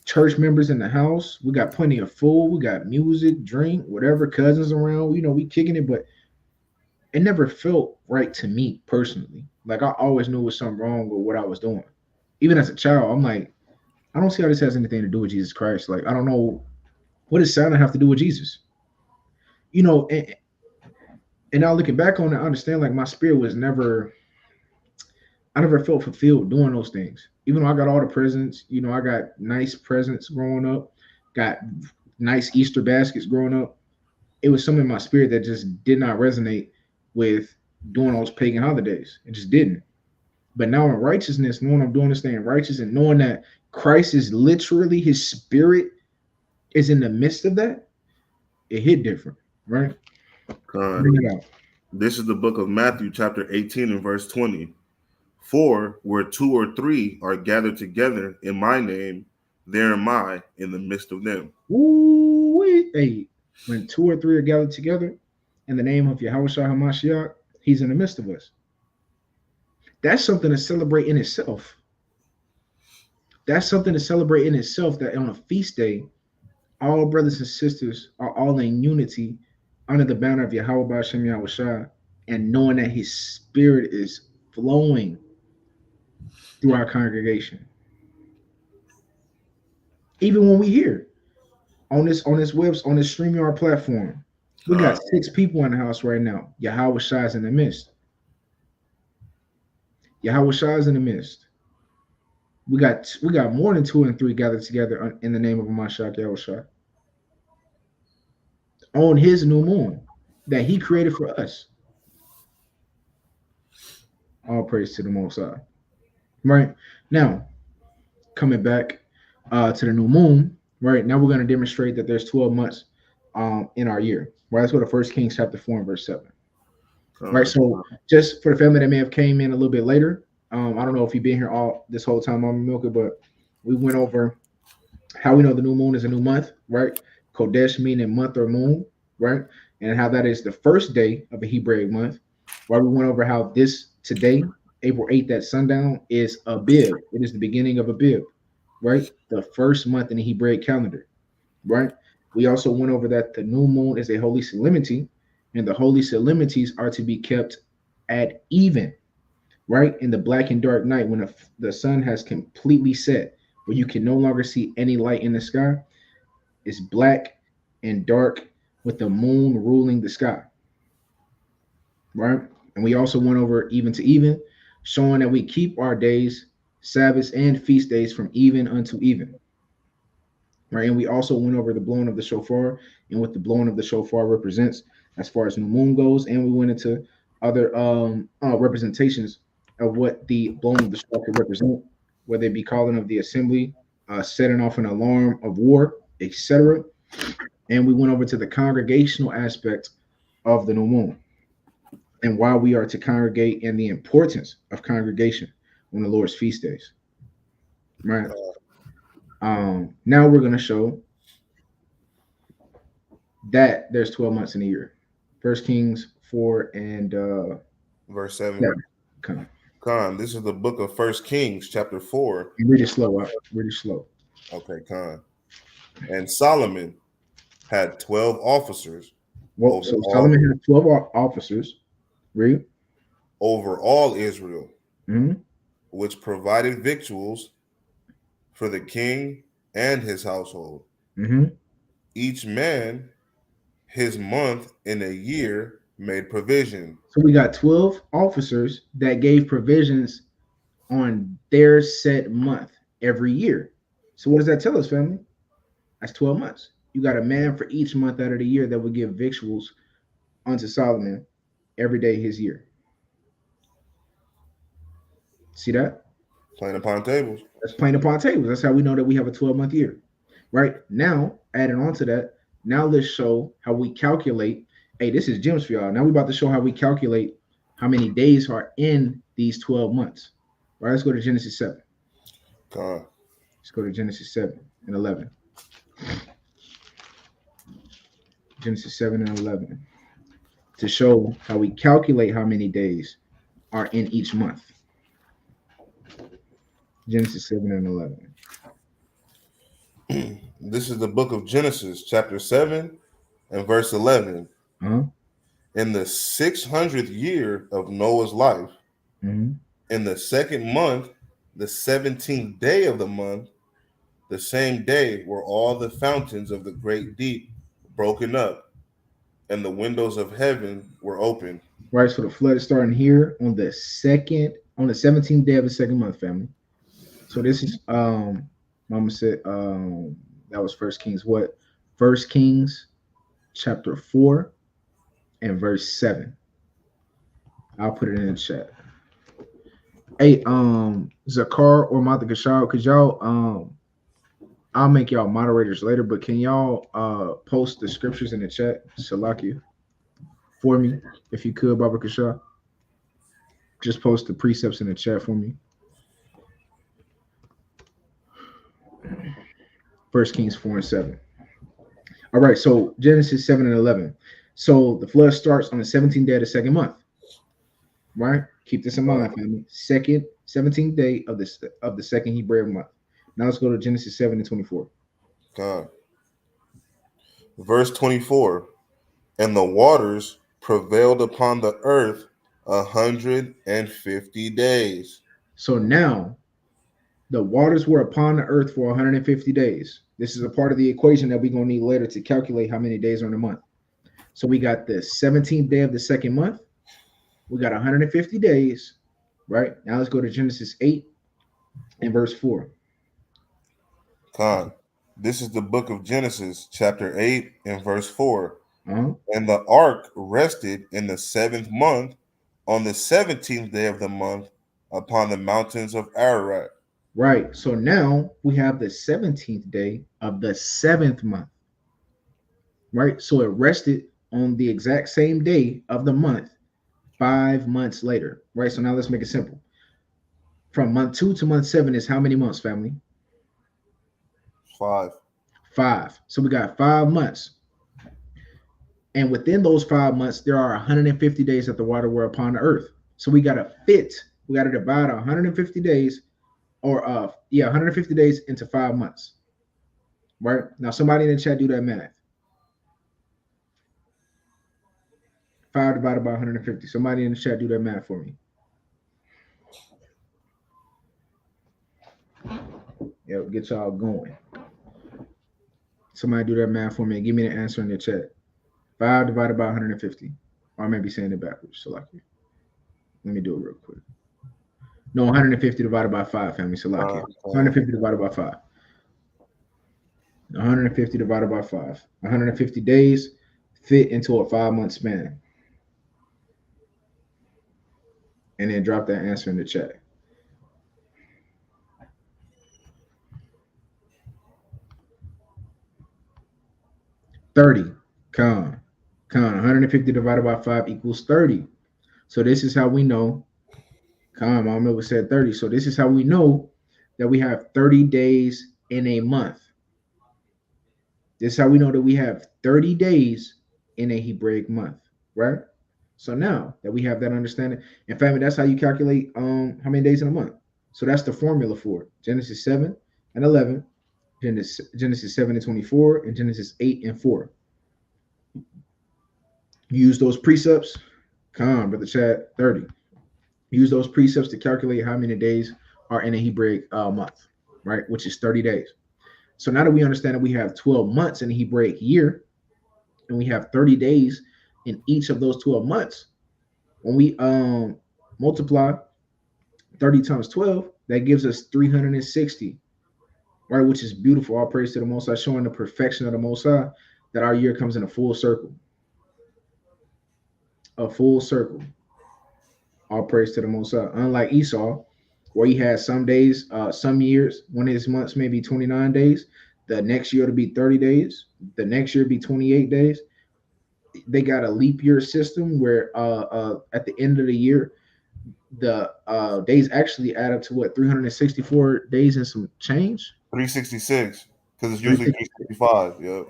Church members in the house. We got plenty of food. We got music, drink, whatever. Cousins around. We kicking it, but it never felt right to me personally. Like I always knew there was something wrong with what I was doing. Even as a child, I'm like, I don't see how this has anything to do with Jesus Christ. Like, I don't know, what does Santa have to do with Jesus? And now looking back on it, I understand like my spirit was I never felt fulfilled doing those things. Even though I got all the presents, I got nice presents growing up, got nice Easter baskets growing up. It was something in my spirit that just did not resonate with doing those pagan holidays. It just didn't. But now in righteousness, knowing I'm doing this thing in righteous and knowing that Christ is literally, his spirit is in the midst of that, it hit different, right? Bring it out. This is the book of Matthew, chapter 18 and verse 20. For where 2 or 3 are gathered together in my name, there am I in the midst of them. Ooh, hey, when 2 or 3 are gathered together in the name of YHWH HaMashiach, he's in the midst of us. That's something to celebrate in itself. That's something to celebrate in itself, that on a feast day, all brothers and sisters are all in unity under the banner of Yahweh B'Shem Yahushua, and knowing that his spirit is flowing through our congregation. Even when we hear on this StreamYard platform, we got 6 people in the house right now. Yahweh Shai is in the midst. Yahweh Shai is in the midst. We got more than 2 and 3 gathered together in the name of Mashiach Yahweh Shai on his new moon that he created for us. All praise to the Most High. Right now, coming back to the new moon. Right now, we're going to demonstrate that there's 12 months in our year. Right, that's what the 1 Kings chapter 4 and verse 7. Right, so just for the family that may have came in a little bit later, I don't know if you've been here all this whole time, Mama Milka, but we went over how we know the new moon is a new month, right? Chodesh meaning month or moon, right? And how that is the first day of a Hebraic month. Right, we went over how this today, April 8th at sundown, is Abib. It is the beginning of Abib, right? The first month in the Hebraic calendar, right? We also went over that the new moon is a holy solemnity, and the holy solemnities are to be kept at even, right? In the black and dark night, when the sun has completely set, where you can no longer see any light in the sky, it's black and dark with the moon ruling the sky, right? And we also went over even to even, showing that we keep our days, Sabbaths, and feast days from even unto even, right? And we also went over the blowing of the shofar and what the blowing of the shofar represents as far as new moon goes, and we went into other representations of what the blowing of the shofar could represent, whether it be calling of the assembly, setting off an alarm of war, etc. And we went over to the congregational aspect of the new moon and why we are to congregate and the importance of congregation on the Lord's feast days. Right. Now we're going to show that there's 12 months in a year. 1 Kings 4 and verse 7. Yeah. Khan, this is the book of 1 Kings, chapter 4. Really slow, really slow. Okay, Khan. And Solomon had 12 officers. Well, so Solomon had 12 officers. Read. Over all Israel, which provided victuals for the king and his household. Each man his month in a year made provision. So we got 12 officers that gave provisions on their set month every year. So what does that tell us, family? That's 12 months. You got a man for each month out of the year that would give victuals unto Solomon every day his year. See that? Plain upon tables. That's plain upon tables. That's how we know that we have a 12-month year. Right? Now, adding on to that, now let's show how we calculate. Hey, this is gems for y'all. Now we're about to show how we calculate how many days are in these 12 months. Right? Let's go to Genesis 7. Let's go to Genesis 7 and 11. Genesis 7 and 11. To show how we calculate how many days are in each month. Genesis 7 and 11. This is the book of Genesis, chapter 7 and verse 11. In the 600th year of Noah's life, in the second month, the 17th day of the month, the same day were all the fountains of the great deep broken up, and the windows of heaven were opened. Right, so the flood is starting here on the 17th day of the second month, family. So this is Mama said that was 1 Kings what? 1 Kings chapter 4 and verse 7. I'll put it in the chat. Hey, Zakar or Mata Gashal, could y'all I'll make y'all moderators later, but can y'all post the scriptures in the chat, Salakia, for me, if you could, Baba Gashal? Just post the precepts in the chat for me. First Kings 4 and 7. All right, so Genesis 7 and 11. So the flood starts on the 17th day of the second month. Right? Keep this in mind, family. 17th day of the second Hebrew month. Now let's go to Genesis 7 and 24. God. Verse 24. And the waters prevailed upon the earth 150 days. So now the waters were upon the earth for 150 days. This is a part of the equation that we're going to need later to calculate how many days are in a month. So we got the 17th day of the second month. We got 150 days, right? Now let's go to Genesis 8 and verse 4. Con. This is the book of Genesis, chapter 8 and verse 4. And the ark rested in the 7th month on the 17th day of the month upon the mountains of Ararat. Right. So now we have the 17th day of the 7th month. Right. So it rested on the exact same day of the month 5 months later. Right. So now let's make it simple. From month 2 to month 7 is how many months, family? 5. 5. So we got 5 months. And within those 5 months, there are 150 days that the water were upon the earth. So we got to divide 150 days 150 days into 5 months. Right? Now somebody in the chat do that math. 5 divided by 150. Somebody in the chat do that math for me. Yeah, get y'all going. Somebody do that math for me and give me the answer in the chat. 5 divided by 150. Or I may be saying it backwards. So let me do it real quick. No, 150 divided by 5, family. So 150 divided by 5. 150 divided by 5. 150 days fit into a 5-month span. And then drop that answer in the chat. $30. 150 divided by 5 equals 30. So this is how we know. My mother said 30. So this is how we know that we have 30 days in a month. This is how we know that we have 30 days in a Hebraic month, right? So now that we have that understanding, and family, that's how you calculate how many days in a month. So that's the formula for it. Genesis 7 and 11, Genesis 7 and 24, and Genesis 8 and 4. Use those precepts. Brother Chad, 30. Use those precepts to calculate how many days are in a Hebraic month, right? Which is 30 days. So now that we understand that we have 12 months in a Hebraic year, and we have 30 days in each of those 12 months, when we multiply 30 times 12, that gives us 360, right? Which is beautiful. All praise to the Most High, showing the perfection of the Most High, that our year comes in a full circle. A full circle. All praise to the Most High. Unlike Esau, where he had some days, some years, one of his months may be 29 days. The next year it'll be 30 days. The next year it'll be 28 days. They got a leap year system where at the end of the year, the days actually add up to what, 364 days and some change? 366, because it's usually 365. Yeah.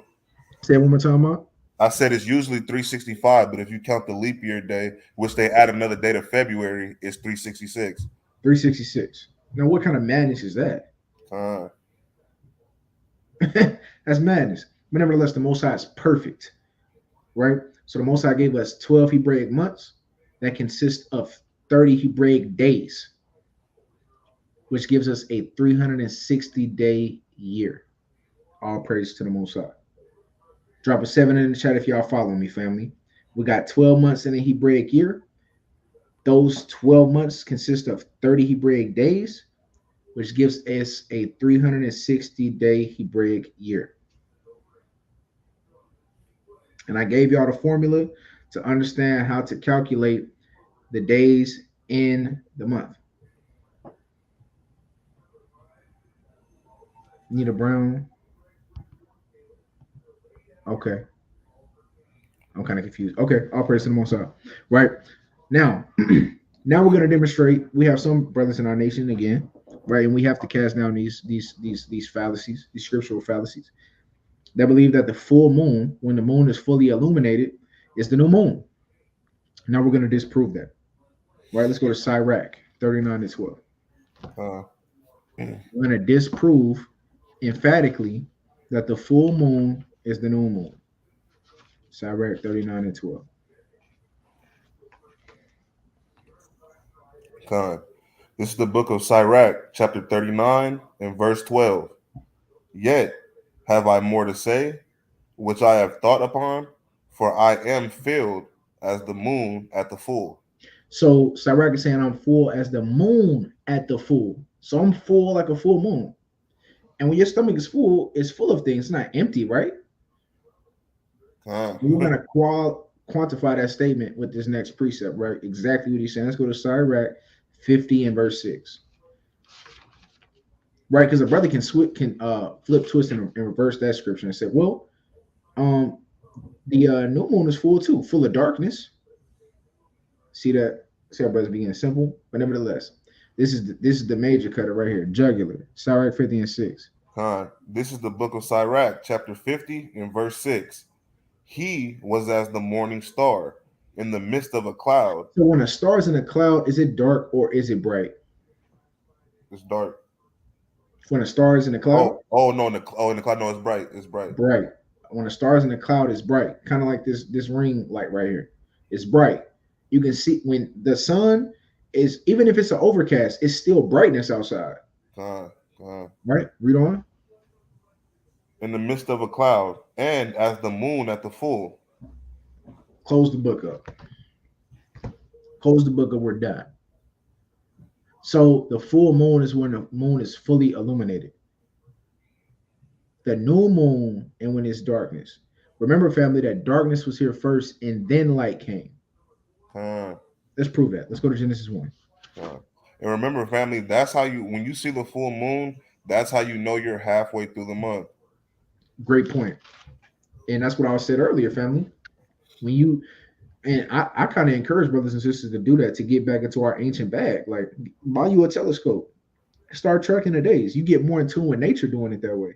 Say it one more time, Mark. I said it's usually 365, but if you count the leap year day, which they add another day to February, it's 366. 366. Now, what kind of madness is that? That's madness. But nevertheless, the Most High is perfect, right? So the Most High gave us 12 Hebraic months that consist of 30 Hebraic days, which gives us a 360-day year. All praise to the Most High. Drop a 7 in the chat if y'all following me, family. We got 12 months in a Hebraic year. Those 12 months consist of 30 Hebraic days, which gives us a 360-day Hebraic year. And I gave y'all the formula to understand how to calculate the days in the month. Nita Brown. Okay. I'm kind of confused. Okay, all praise to the Most High. Right now, now we're going to demonstrate. We have some brothers in our nation again right? And we have to cast down these fallacies, these scriptural fallacies that believe that the full moon, when the moon is fully illuminated, is the new moon. Now we're going to disprove that. Right? Let's go to Sirach 39:12. We're going to disprove emphatically that the full moon is the new moon. Sirach 39:12. This is the book of Sirach, chapter 39 and verse 12. Yet have I more to say, which I have thought upon, for I am filled as the moon at the full. So Sirach is saying I'm full as the moon at the full. So I'm full like a full moon. And when your stomach is full, it's full of things. It's not empty, right? We're going to quantify that statement with this next precept, right? Exactly what he's saying. Let's go to Sirach 50 and verse 6. Right, because a brother can flip, twist, and reverse that scripture and say, well, the new moon is full too, full of darkness. See that? See how brothers being simple, but nevertheless, this is the major cutter right here, jugular. Sirach 50 and 6. This is the book of Sirach, chapter 50 and verse 6. He was as the morning star in the midst of a cloud. So when a star is in a cloud, is it dark or is it bright? It's dark. When a star is in a cloud? No, in the cloud, no, it's bright. It's bright. Bright. When a star is in the cloud, it's bright. Kind of like this ring light right here. It's bright. You can see when the sun is, even if it's an overcast, it's still brightness outside. Right? Read on. In the midst of a cloud, and as the moon at the full. Close the book up. Close the book up, we're done. So the full moon is when the moon is fully illuminated. The new moon and when it's darkness. Remember, family, that darkness was here first and then light came. Let's prove that. Let's go to Genesis 1. And remember, family, that's how when you see the full moon, that's how you know you're halfway through the month. Great point. And that's what I said earlier, family. When you, and I kind of encourage brothers and sisters to do that, to get back into our ancient bag. Like, buy you a telescope. Start tracking the days. You get more in tune with nature doing it that way.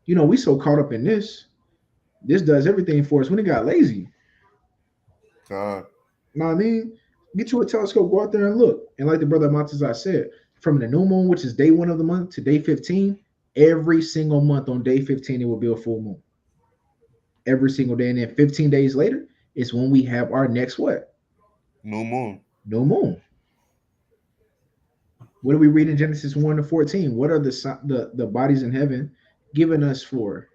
You know, we so caught up in this. This does everything for us. When it got lazy. You know what I mean? Get you a telescope, go out there and look. And like the brother Montezai said, from the new moon, which is day 1 of the month, to day 15, every single month on day 15, it will be a full moon. Every single day. And then 15 days later is when we have our next what? New moon. New moon. What do we read in Genesis 1 to 14? What are the bodies in heaven given us for?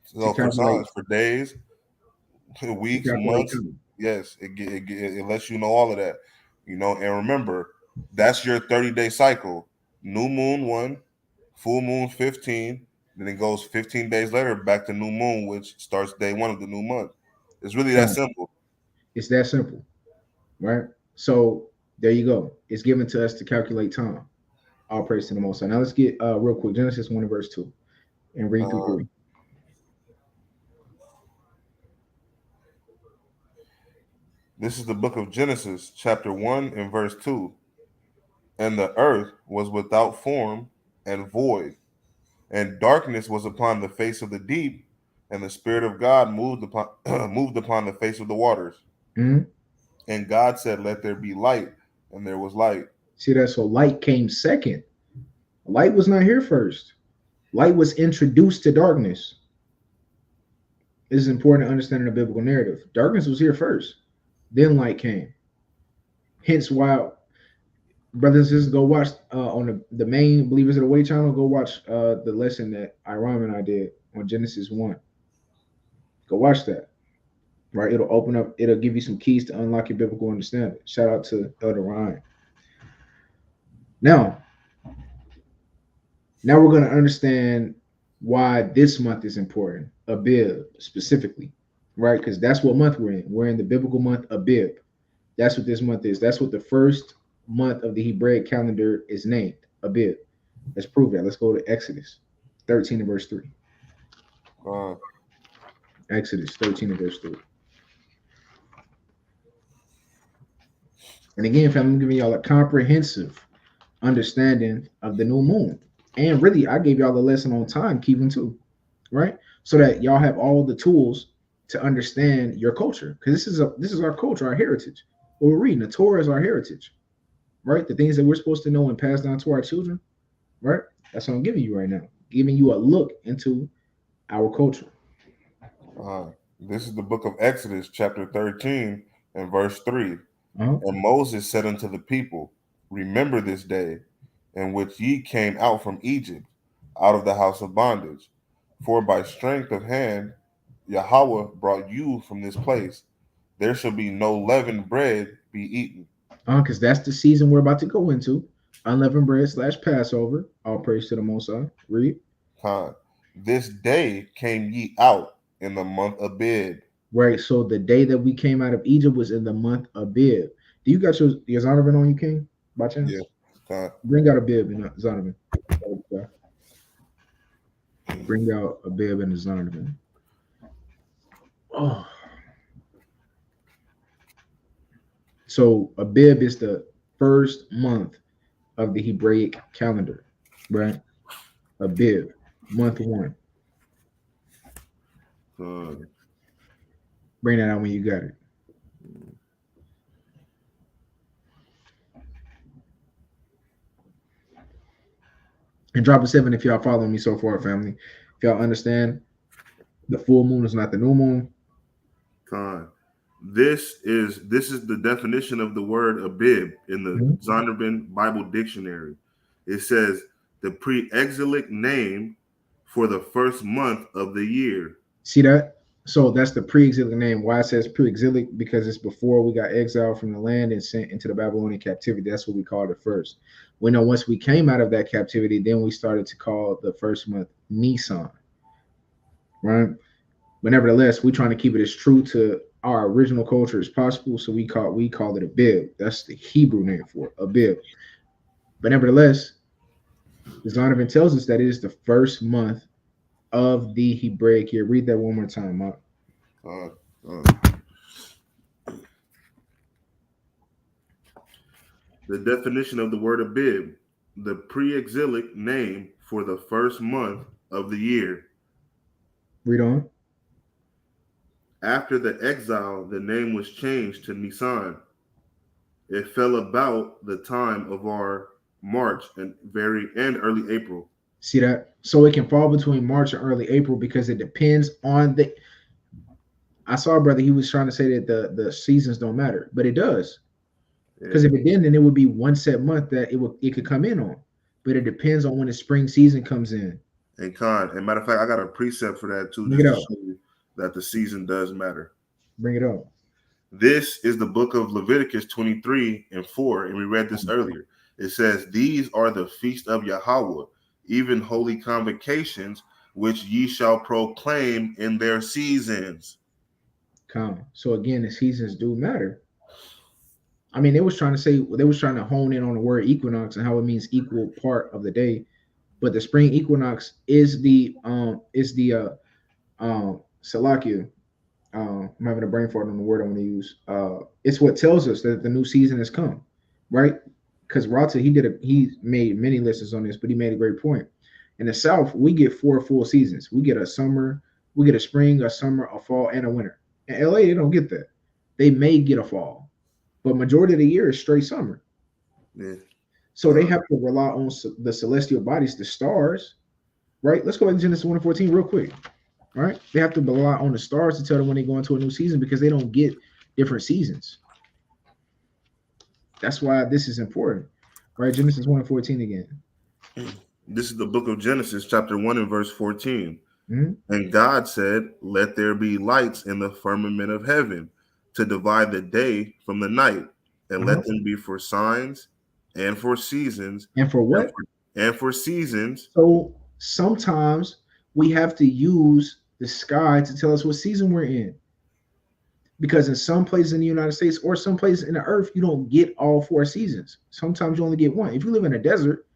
So for signs, for days, weeks, months. Yes, it lets you know all of that. You know, and remember, that's your 30-day cycle. New moon 1, full moon 15, then it goes 15 days later back to new moon, which starts day 1 of the new month. It's really that simple. It's that simple, right? So there you go. It's given to us to calculate time. All praise to the Most High. Now let's get real quick Genesis 1 and verse 2 and read through 3. This is the book of Genesis, chapter 1 and verse 2. And the earth was without form and void, and darkness was upon the face of the deep, and the Spirit of God moved upon the face of the waters. Mm-hmm. And God said, let there be light, and there was light. See that? So light came second. Light was not here first. Light was introduced to darkness. This is important to understand in the biblical narrative. Darkness was here first. Then light came. Hence why, brothers and sisters, go watch on the main Believers of the Way channel, go watch the lesson that Iram and I did on Genesis 1. Go watch that. Right? It'll open up, it'll give you some keys to unlock your biblical understanding. Shout out to Elder Ryan. Now we're going to understand why this month is important. Abib specifically. Right? Because that's what month we're in. We're in the biblical month Abib. That's what this month is. That's what the first month of the Hebraic calendar is named, Abib. Let's prove that. Let's go to Exodus 13 and verse 3. Exodus 13 and verse 3. And again, fam, I'm giving y'all a comprehensive understanding of the new moon. And really, I gave y'all the lesson on timekeeping too, right? So that y'all have all the tools to understand your culture, because this is our culture, our heritage. What we're reading, the Torah is our heritage, right? The things that we're supposed to know and pass down to our children, right? That's what I'm giving you right now, giving you a look into our culture. This is the book of Exodus, chapter 13, and verse 3. Uh-huh. And Moses said unto the people, remember this day in which ye came out from Egypt, out of the house of bondage. For by strength of hand Yahweh brought you from this place. There shall be no leavened bread be eaten. Because that's the season we're about to go into. Unleavened bread / Passover. All praise to the Most High. Read. This day came ye out in the month of Abib. Right. So the day that we came out of Egypt was in the month of Abib. Do you got your Zondervan on you, King? By chance? Yeah. Bring out Abib and Zondervan. Bring out Abib and Zondervan. Oh. So Abib is the first month of the Hebraic calendar, right? Abib, month 1. Bring that out when you got it. And drop a 7 if y'all following me so far, family. If y'all understand, the full moon is not the new moon. This is the definition of the word Abib in the Zondervan Bible Dictionary. It says the pre-exilic name for the first month of the year. See that? So that's the pre-exilic name. Why it says pre-exilic? Because it's before we got exiled from the land and sent into the Babylonian captivity. That's what we called it first. We know once we came out of that captivity, then we started to call the first month Nisan, right? But nevertheless, we're trying to keep it as true to our original culture as possible. So we call it Abib. That's the Hebrew name for it, Abib. But nevertheless, the Zondervan tells us that it is the first month of the Hebraic year. Read that one more time, Mark. The definition of the word Abib, the pre-exilic name for the first month of the year. Read on. After the exile, the name was changed to Nisan. It fell about the time of our March and early April. See that? So it can fall between March and early April because it depends on the. I saw a brother, he was trying to say that the seasons don't matter, but it does. Because if it didn't, then it would be one set month that it could come in on. But it depends on when the spring season comes in. And matter of fact, I got a precept for that too, just to show you that the season does matter. Bring it up. This is the book of Leviticus 23:4, and we read this earlier. It says, these are the feast of Yahweh, even holy convocations, which ye shall proclaim in their seasons. So again, the seasons do matter. I mean, they was trying to hone in on the word equinox and how it means equal part of the day. But the spring equinox is the Salakia. I'm having a brain fart on the word I'm going to use. It's what tells us that the new season has come, right? Because Rata, he made many lessons on this, but he made a great point. In the South, we get 4 full seasons. We get a summer, we get a spring, a summer, a fall, and a winter. In LA, they don't get that. They may get a fall, but majority of the year is straight summer. Yeah. So they have to rely on the celestial bodies, the stars, right? Let's go back to Genesis 1:14 real quick. All right, they have to rely on the stars to tell them when they go into a new season because they don't get different seasons. That's why this is important, right? Genesis 1:14 again. This is the book of Genesis, chapter 1 and verse 14. And God said, let there be lights in the firmament of heaven to divide the day from the night, and let them be for signs and for seasons. And for what? And for seasons. So sometimes we have to use the sky to tell us what season we're in. Because in some places in the United States or some places in the earth, you don't get all 4 seasons. Sometimes you only get 1. If you live in a desert,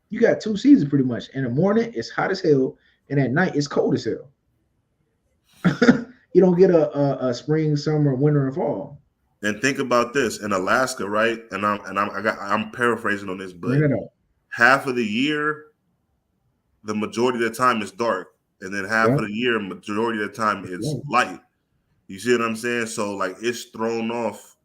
you got 2 seasons pretty much. In the morning, it's hot as hell, and at night, it's cold as hell. You don't get a spring, summer, winter, and fall. And think about this in Alaska, right? And I'm paraphrasing on this, but half of the year, the majority of the time is dark, and then half of the year, majority of the time it's light. You see what I'm saying? So like it's thrown off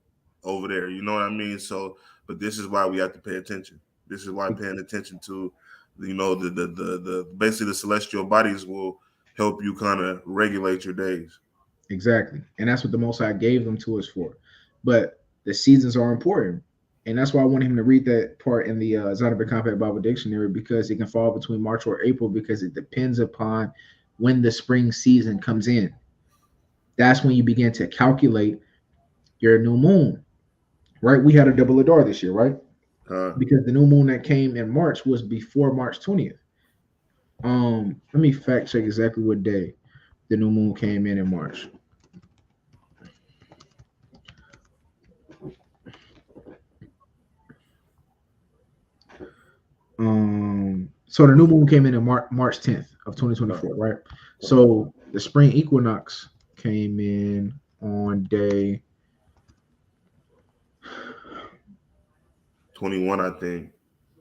over there. You know what I mean? So, but this is why we have to pay attention. This is why paying attention to, the basically the celestial bodies will help you kind of regulate your days. Exactly. And that's what the Most High gave them to us for. But the seasons are important. And that's why I want him to read that part in the Zondervan Compact Bible Dictionary, because it can fall between March or April, because it depends upon when the spring season comes in. That's when you begin to calculate your new moon, right? We had a double Adar this year, right? Because the new moon that came in March was before March 20th. Let me fact check exactly what day the new moon came in March. So the new moon came in March 10th of 2024, right? So the spring equinox came in on day 21, I think.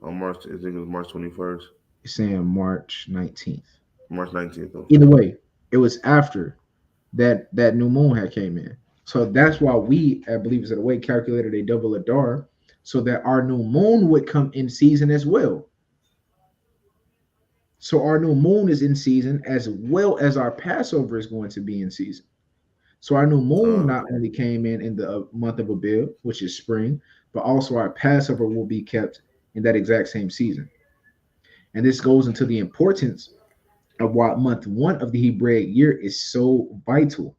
On March, I think it was March 21st. It's saying March 19th. March 19th. Okay. Either way, it was after that new moon had came in. So that's why we, at Believers of the Way, calculated a double Adar, so that our new moon would come in season as well. So our new moon is in season, as well as our Passover is going to be in season. So our new moon not only came in the month of Abib, which is spring, but also our Passover will be kept in that exact same season. And this goes into the importance of why month 1 of the Hebraic year is so vital.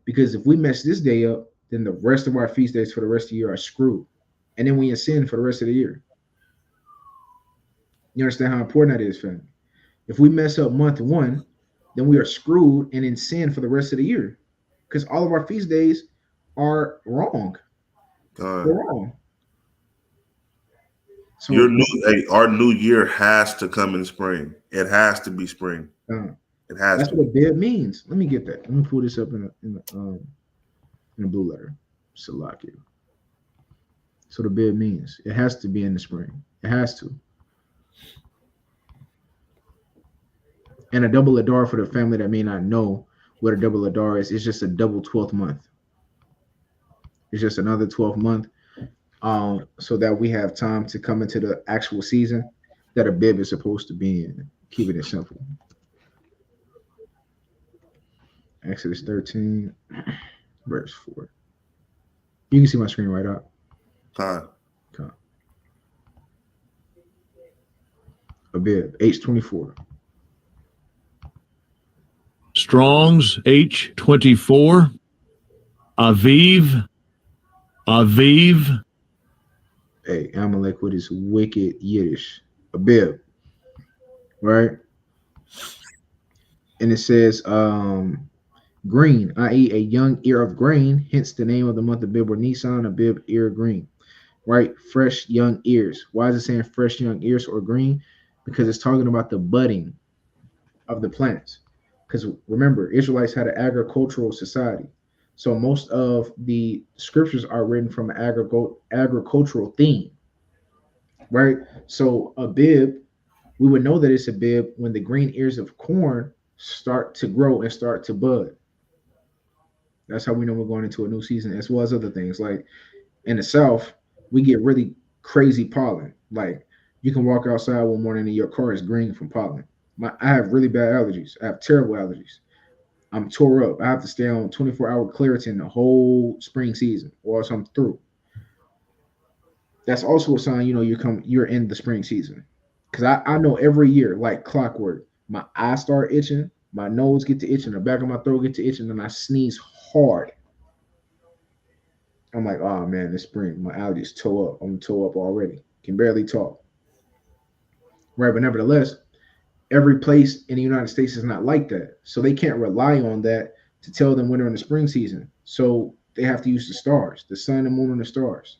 Because if we mess this day up, then the rest of our feast days for the rest of the year are screwed. And then we in sin for the rest of the year. You understand how important that is, family? If we mess up month 1, then we are screwed and in sin for the rest of the year, because all of our feast days are wrong. They're wrong. So our new year has to come in spring. It has to be spring. It has. That's what Abib means. Let me get that. Let me pull this up in a blue letter. Salakia. So the Abib means it has to be in the spring. It has to. And a double Adar, for the family that may not know what a double Adar is, it's just a double 12th month. It's just another 12th month, so that we have time to come into the actual season that Abib is supposed to be in. Keeping it simple. Exodus 13, verse 4. You can see my screen right up. Okay. Abib, H24. Strong's H24. Aviv. Hey, Amalek with his wicked Yiddish. Abib. Right? And it says green, i.e. a young ear of grain, hence the name of the month of Abib or Nisan, Abib, ear green. Right? Fresh young ears. Why is it saying fresh young ears or green? Because it's talking about the budding of the plants. Because remember, Israelites had an agricultural society. So most of the scriptures are written from an agricultural theme, right? So Abib, we would know that it's Abib when the green ears of corn start to grow and start to bud. That's how we know we're going into a new season, as well as other things. Like in the South, we get really crazy pollen. Like you can walk outside one morning and your car is green from pollen. I have really bad allergies. I have terrible allergies. I'm tore up. I have to stay on 24-hour Claritin the whole spring season, or else I'm through. That's also a sign, you're in the spring season. Because I know every year, like clockwork, my eyes start itching, my nose get to itching, the back of my throat get to itching, and I sneeze hard. I'm like, oh man, it's spring. My allergies toe up. I'm toe up already. Can barely talk. Right, but nevertheless, every place in the United States is not like that. So they can't rely on that to tell them when they're in the spring season. So they have to use the stars, the sun, the moon, and the stars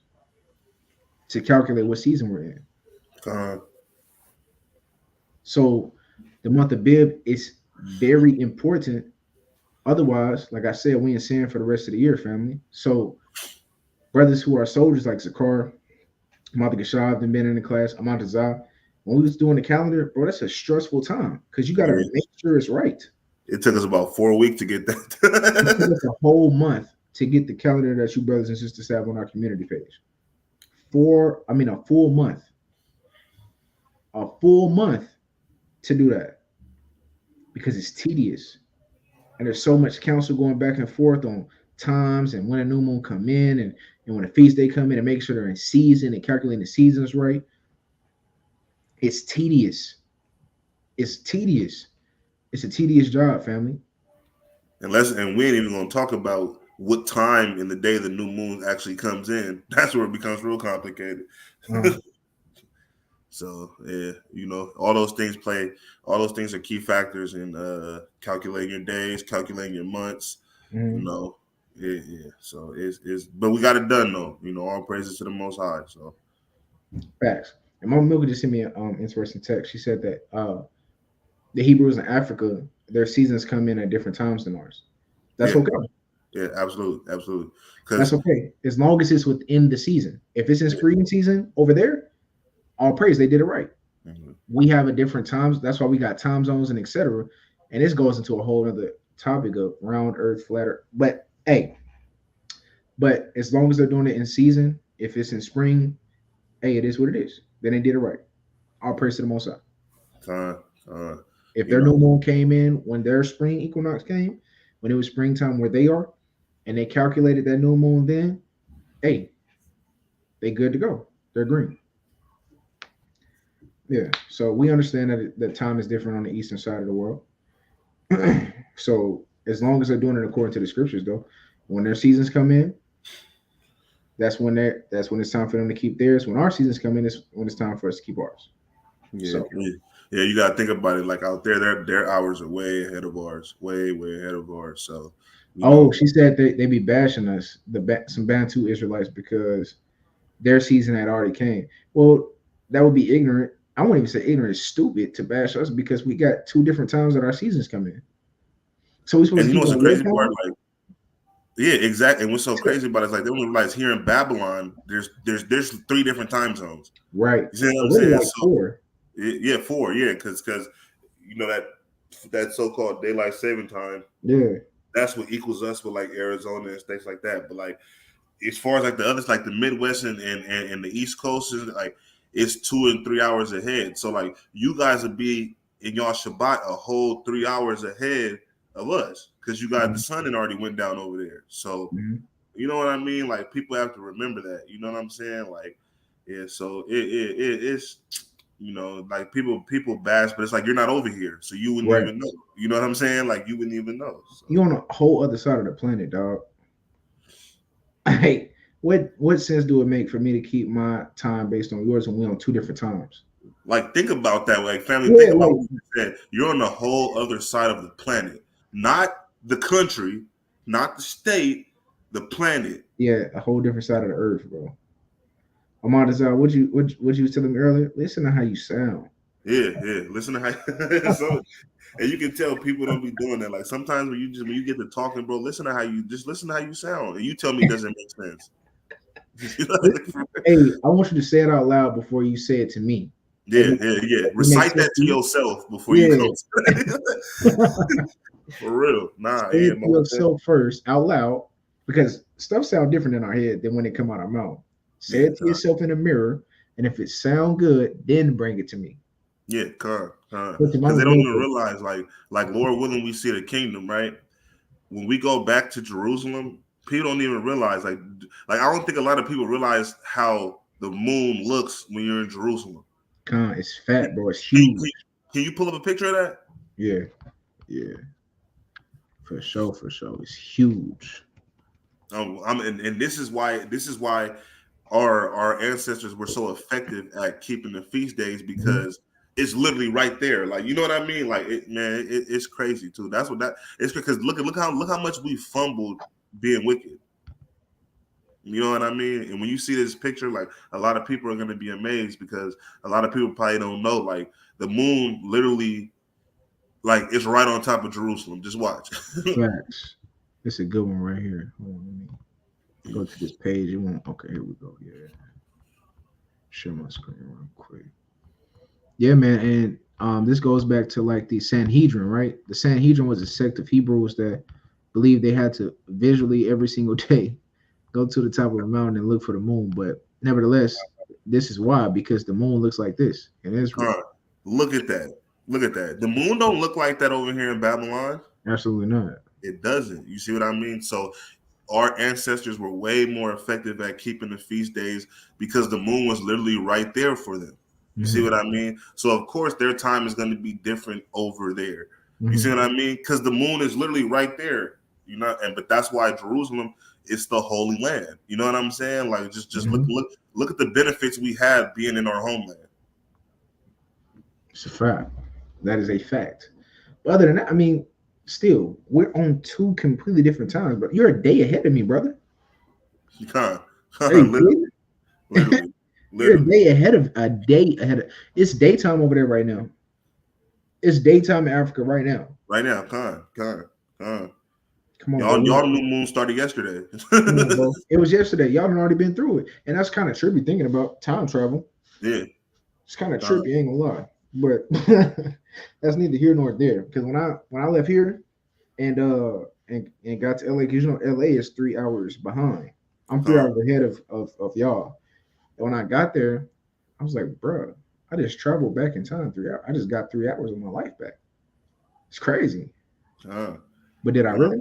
to calculate what season we're in. So the month of Bib is very important. Otherwise, like I said, we in sin for the rest of the year, family. So brothers who are soldiers like Zakar, Mata Gashav, and been in the class, Amantazah, when we was doing the calendar, bro, that's a stressful time because you got to make sure it's right. It took us about 4 weeks to get It took us a whole month to get the calendar that you brothers and sisters have on our community page. A full month. A full month to do that because it's tedious. And there's so much counsel going back and forth on times and when a new moon come in and when a feast day come in and make sure they're in season and calculating the seasons right. It's tedious. It's tedious. It's a tedious job, family. And we ain't even gonna talk about what time in the day the new moon actually comes in. That's where it becomes real complicated. So yeah, all those things are key factors in calculating your days, calculating your months. Yeah. So it's but we got it done though. All praises to the Most High. So facts. And Mama Milka just sent me an interesting text. She said that the Hebrews in Africa, their seasons come in at different times than ours. That's okay. Yeah, absolutely. That's okay as long as it's within the season. If it's in spring season over there, all praise, they did it right. We have a different times. That's why we got time zones and etc. And this goes into a whole other topic of round earth, flat earth. But as long as they're doing it in season, if it's in spring, it is what it is. Then they did it right. All praise to the Most High. If their new moon came in when their spring equinox came, when it was springtime where they are, and they calculated that new moon then, they good to go. They're green. Yeah, so we understand that time is different on the eastern side of the world. So as long as they're doing it according to the scriptures, though, when their seasons come in, that's when it's time for them to keep theirs. When our seasons come in, it's when it's time for us to keep ours. Yeah, you gotta think about it. Like out there, their hours are way ahead of ours, way ahead of ours. So, she said they be bashing us, some Bantu Israelites, because their season had already came. Well, that would be ignorant. I won't even say ignorant. It's stupid to bash us because we got two different times that our seasons come in. So we're supposed to keep what's the crazy part? Like, yeah, exactly. And what's so crazy about it is like they don't realize here in Babylon, there's 3 different time zones. Right. You see what I'm saying? Like 4. Yeah, 4. Yeah, because that so-called daylight saving time. Yeah. That's what equals us with like Arizona and states like that. But like as far as like the others, like the Midwest and the East Coast, is like it's 2 and 3 hours ahead. So like you guys would be in y'all Shabbat a whole 3 hours ahead of us because you got the sun had already went down over there. So you know what I mean? Like people have to remember that. You know what I'm saying? Like so it's like people bash, but it's like you're not over here, so you wouldn't even know. You know what I'm saying? Like you wouldn't even know. So. You on a whole other side of the planet, dog. Hey, what sense do it make for me to keep my time based on yours when we're on 2 different times? Like think about that, like family. Think about what you said. You're on the whole other side of the planet, not the country, not the state, the planet. Yeah, a whole different side of the earth, bro. Ahmad Azar, what you was telling me earlier? Listen to how you sound. Yeah. Listen to how. So, and you can tell people don't be doing that. Like sometimes when you get to talking, bro, listen to how you sound, and you tell me it doesn't make sense. Hey, I want you to say it out loud before you say it to me. Yeah. Recite that to yourself before you go. For real. Nah. Say it to yourself first out loud because stuff sounds different in our head than when it come out our mouth. Say it to yourself in the mirror, and if it sound good, then bring it to me. Yeah, because they don't even realize, like Lord willing, we see the kingdom, right? When we go back to Jerusalem, people don't even realize, like I don't think a lot of people realize how the moon looks when you're in Jerusalem. It's fat, bro. It's huge. Can you pull up a picture of that? Yeah. For sure. It's huge. And this is why our ancestors were so effective at keeping the feast days because it's literally right there. Like, you know what I mean? Like, it's crazy too. That's what it's because look how much we fumbled being wicked. You know what I mean? And when you see this picture, like a lot of people are going to be amazed because a lot of people probably don't know. Like the moon literally, like it's right on top of Jerusalem. Just watch. Facts. It's a good one right here. Hold on, let me go to this page. Okay, here we go. Yeah. Share my screen real quick. Yeah, man. And this goes back to like the Sanhedrin, right? The Sanhedrin was a sect of Hebrews that believed they had to visually every single day go to the top of a mountain and look for the moon. But nevertheless, this is why, because the moon looks like this in Israel. Look at that. Look at that. The moon don't look like that over here in Babylon. Absolutely not. It doesn't. You see what I mean? So our ancestors were way more effective at keeping the feast days because the moon was literally right there for them. You see what I mean? So of course their time is going to be different over there. You see what I mean? Because the moon is literally right there. You know, and but that's why Jerusalem is the holy land. You know what I'm saying? Like just look at the benefits we have being in our homeland. It's a fact. That is a fact. But other than that, I mean, still, we're on two completely different times. But you're a day ahead of me, brother. Literally, literally, You're a literally. day ahead of a day ahead of. It's daytime over there right now. It's daytime in Africa right now. Right now, Come on, bro. y'all new moon started yesterday. Come on, bro. It was yesterday. Y'all have already been through it, and that's kind of trippy thinking about time travel. Yeah, It's kind of trippy. Ain't gonna lie, but that's neither here nor there. Because when I left here and got to LA, because you know LA is 3 hours behind. I'm 3 hours ahead of y'all. And when I got there, I was like, bro, I just traveled back in time 3 hours. I just got 3 hours of my life back. It's crazy. But did I really?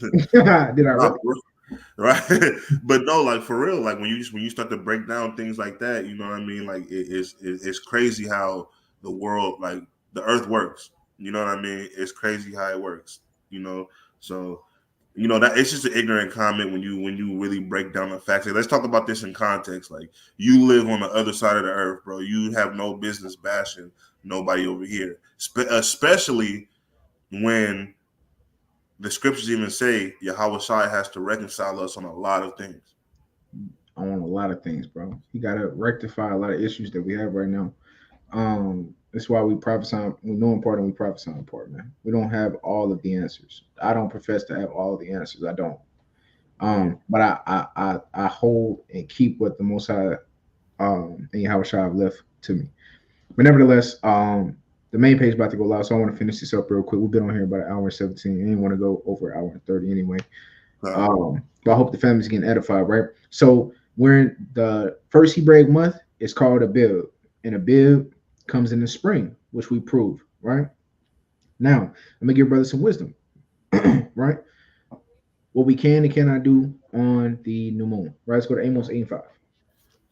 Did I really? Right, but no, like for real, like when you start to break down things like that, you know what I mean? Like it's crazy how the world, like the earth works. You know what I mean? It's crazy how it works. You know, so you know that it's just an ignorant comment when you really break down the facts. Like, let's talk about this in context. Like you live on the other side of the earth, bro. You have no business bashing nobody over here, especially when the scriptures even say Yahawashi has to reconcile us on a lot of things. On a lot of things, bro. You gotta rectify a lot of issues that we have right now. That's why we prophesy. We know in part and we prophesy in part, man. We don't have all of the answers. I don't profess to have all of the answers. I don't. But I hold and keep what the Most High and Yahawashi have left to me. But nevertheless, the main page is about to go live, so I want to finish this up real quick. We've been on here about an hour and 17. I didn't want to go over an hour and 30 anyway. But I hope the family's getting edified, right? So we're in the first Hebraic month. It's called Abib, and Abib comes in the spring, which we prove, right? Now, I'm gonna give brother some wisdom, right? What we can and cannot do on the new moon, right? Let's go to Amos 8 and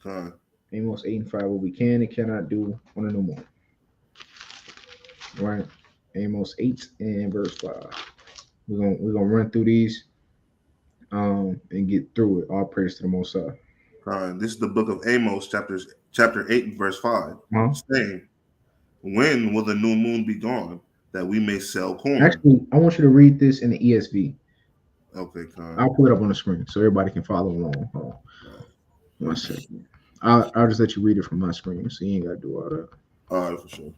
5. Amos 8 and 5. What we can and cannot do on the new moon, right? Amos 8 and verse 5. We're gonna run through these and get through it. All praise to the Most High. This is the book of Amos, chapter 8, verse 5, saying, "When will the new moon be gone, that we may sell corn?" Actually, I want you to read this in the ESV. Okay, I'll put it up on the screen so everybody can follow along. Hold on. 1 second. I'll just let you read it from my screen, so you ain't gotta do all that. All right, for sure.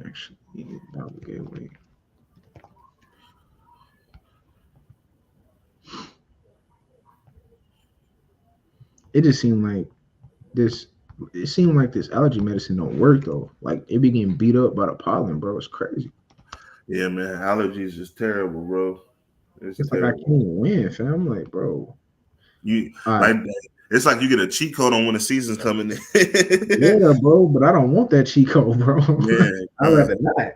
Actually, Bible Gateway. It just seemed like this. It seemed like this allergy medicine don't work though. Like it be getting beat up by the pollen, bro. It's crazy. Yeah, man, allergies is terrible, bro. It's like I can't even win, fam. I'm like, bro. It's like you get a cheat code on when the season's coming. Yeah, bro, but I don't want that cheat code, bro. Yeah, I'd rather not.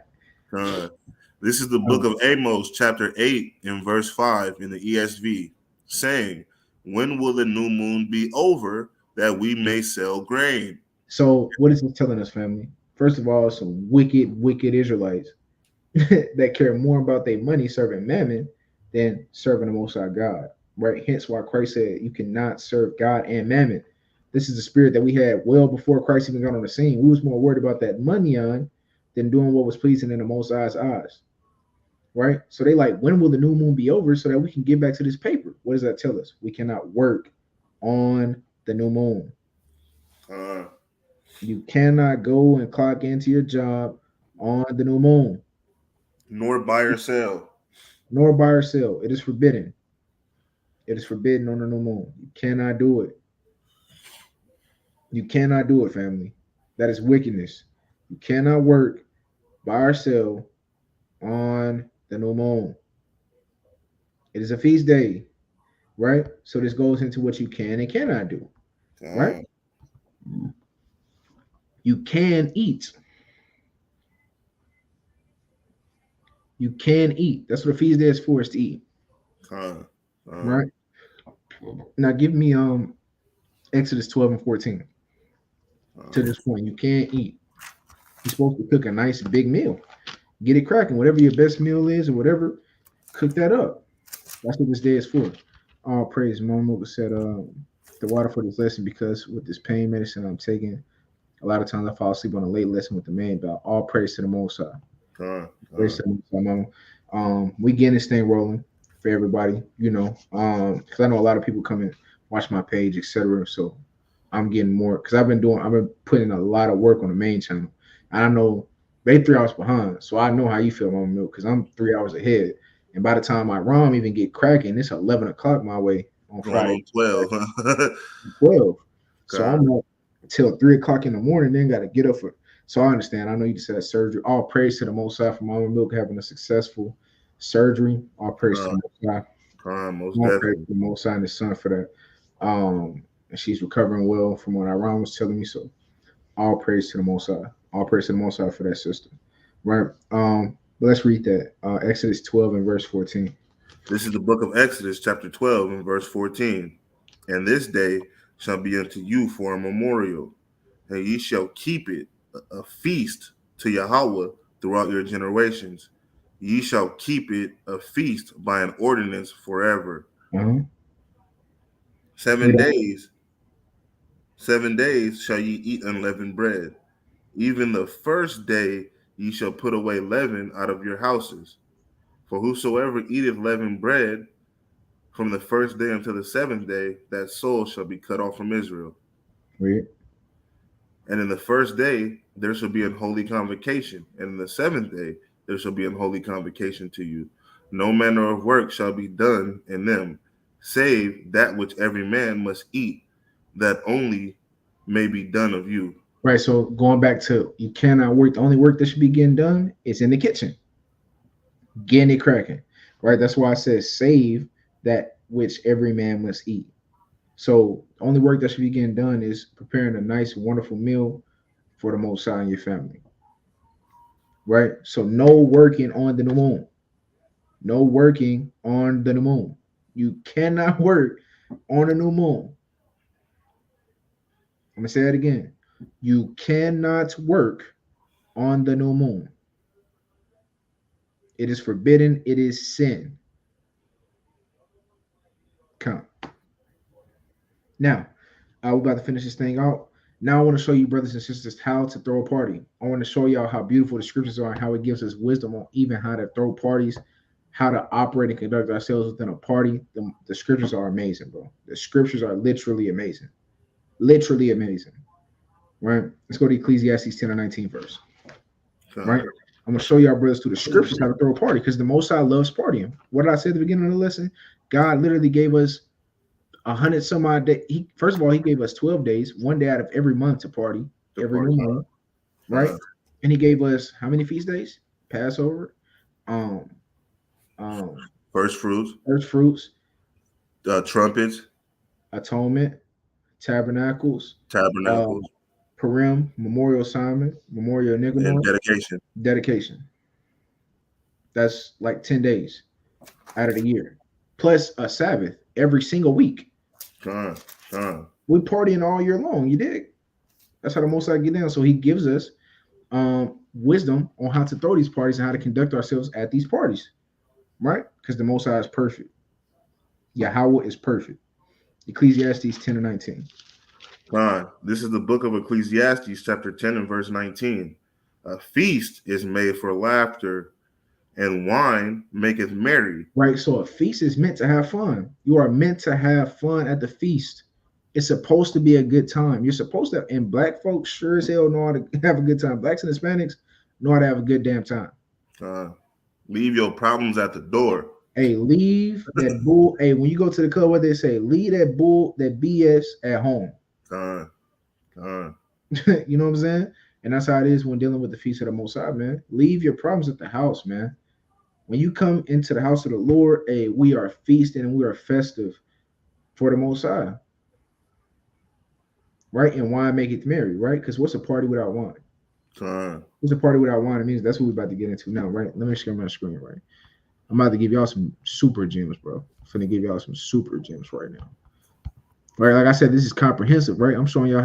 This is the book of Amos, chapter 8, and verse 5 in the ESV, saying, "When will the new moon be over, that we may sell grain?" So, what is it telling us, family? First of all, some wicked Israelites that care more about their money serving mammon than serving the Most High God, right? Hence why Christ said you cannot serve God and mammon. This is the spirit that we had well before Christ even got on the scene. We was more worried about that money on than doing what was pleasing in the Most High's eyes, right? So they like, when will the new moon be over so that we can get back to this paper? What does that tell us? We cannot work on the new moon. You cannot go and clock into your job on the new moon. Nor buy or sell. Nor buy or sell. It is forbidden. It is forbidden on the new moon. You cannot do it. You cannot do it, family. That is wickedness. You cannot work by ourselves on the new moon. It is a feast day, right? So this goes into what you can and cannot do, right? You can eat. You can eat. That's what a feast day is for, is to eat. Right? Now give me Exodus 12 and 14. To this point, you can't eat. You're supposed to cook a nice big meal. Get it cracking. Whatever your best meal is or whatever, cook that up. That's what this day is for. All praise. Mama said the water for this lesson, because with this pain medicine I'm taking, a lot of times I fall asleep on a late lesson with the main bell. All praise to the Most High. Praise to the Most High, Mama. We getting this thing rolling for everybody, you know. Because I know a lot of people come and watch my page, etc. So I'm getting more, because I've been putting a lot of work on the main channel. And I know they 3 hours behind, so I know how you feel, Mama Milk, because I'm 3 hours ahead. And by the time my ROM even get cracking, it's 11 o'clock my way on Friday. 12. 12. So I'm up until 3 o'clock in the morning, then got to get up for. So I understand. I know you just had surgery. All praise to the Most High for Mama Milk having a successful surgery. All praise to the Most High. All praise to the Most High and His Son for that. And she's recovering well from what Iran was telling me. So all praise to the Most High. All praise to the Most High for that sister. Right. But let's read that. Exodus 12 and verse 14. This is the book of Exodus, chapter 12 and verse 14. And this day shall be unto you for a memorial, and ye shall keep it a feast to Yahweh throughout your generations. Ye shall keep it a feast by an ordinance forever. 7 days. 7 days shall ye eat unleavened bread. Even the first day ye shall put away leaven out of your houses. For whosoever eateth leavened bread from the first day until the 7th day, that soul shall be cut off from Israel. Weird. And in the first day there shall be an holy convocation, and in the 7th day there shall be an holy convocation to you. No manner of work shall be done in them, save that which every man must eat, that only may be done of you. Right. So going back to, you cannot work. The only work that should be getting done is in the kitchen, getting it cracking. Right. That's why I said save that which every man must eat. So the only work that should be getting done is preparing a nice, wonderful meal for the Most High and your family. Right. So no working on the new moon. No working on the new moon. You cannot work on a new moon. I'm gonna say that again. You cannot work on the new moon. It is forbidden. It is sin. Come. Now, we're about to finish this thing out. Now I want to show you, brothers and sisters, how to throw a party. I want to show y'all how beautiful the scriptures are and how it gives us wisdom on even how to throw parties, how to operate and conduct ourselves within a party. The scriptures are amazing, bro. The scriptures are literally amazing. Literally amazing. Right? Let's go to Ecclesiastes 10 and 19 verse. Right? I'm going to show y'all, brothers, through the scriptures how to throw a party, because the Most High loves partying. What did I say at the beginning of the lesson? God literally gave us 100 some odd days. First of all, he gave us 12 days, 1 day out of every month to party, every new moon, right? And he gave us how many feast days? Passover, first fruits, trumpets, atonement, tabernacles, Purim, memorial assignment, memorial Nicanor, and dedication. That's like 10 days out of the year, plus a Sabbath every single week. We partying all year long. You dig? That's how the Most High get down. So he gives us wisdom on how to throw these parties and how to conduct ourselves at these parties, right? Because the Most High is perfect. Yahweh is perfect. Ecclesiastes 10 and 19. This is the book of Ecclesiastes, chapter 10 and verse 19. A feast is made for laughter, and wine maketh merry. Right. So a feast is meant to have fun. You are meant to have fun at the feast. It's supposed to be a good time. You're supposed to, and black folks sure as hell know how to have a good time. Blacks and Hispanics know how to have a good damn time. Leave your problems at the door. Hey, leave that bull. Hey, when you go to the club, what they say, leave that bull, that BS at home. Con. You know what I'm saying? And that's how it is when dealing with the feast of the Most High, man. Leave your problems at the house, man. When you come into the house of the Lord, hey, we are feasting and we are festive for the Most High, right? And wine maketh merry, right? Because what's a party without wine? Con. What's a party without wine? It means that's what we're about to get into now, right? Let me share my screen, right? I'm about to give y'all some super gems, bro. I'm finna give y'all some super gems right now. Right, like I said, this is comprehensive, right? I'm showing y'all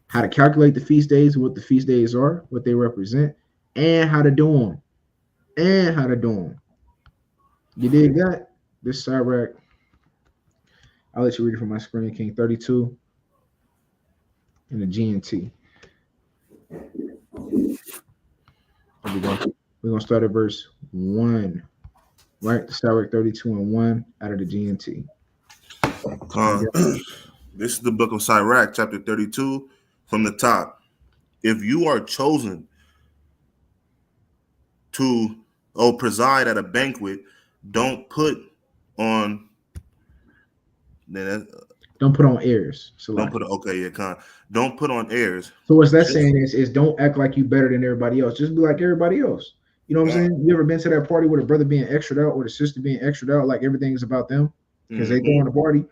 how to calculate the feast days, what the feast days are, what they represent, and how to do them. And how to do them. You dig that? This Sirach, I'll let you read it from my screen, King 32 and the GNT. We're gonna start at verse 1, right? The Sirach 32 and 1 out of the GNT. This is the book of Sirach, chapter 32, from the top. If you are chosen to preside at a banquet, don't put on don't put on airs. So don't put don't put on airs. So what's that saying is don't act like you better than everybody else. Just be like everybody else. You know what I'm saying? You ever been to that party with a brother being extra out or the sister being extra out, like everything is about them because they throwing a party?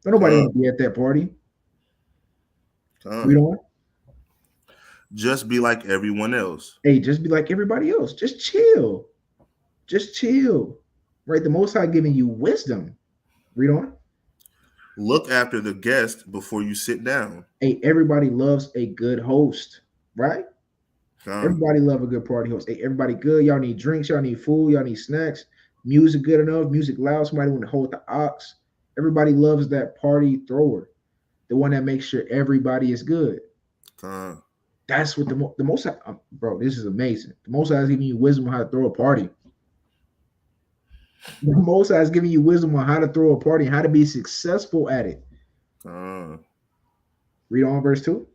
But nobody want to be at that party. We don't. Just be like everyone else. Hey, just be like everybody else. Just chill. Just chill. Right? The Most High giving you wisdom. Read on. Look after the guest before you sit down. Hey, everybody loves a good host, right? Everybody love a good party host. Hey, everybody good. Y'all need drinks. Y'all need food. Y'all need snacks. Music good enough. Music loud. Somebody want to hold the ox. Everybody loves that party thrower. The one that makes sure everybody is good. That's what the Most High, bro, this is amazing. The Most High is giving you wisdom on how to throw a party. The Most High is giving you wisdom on how to throw a party and how to be successful at it. Read on verse 2.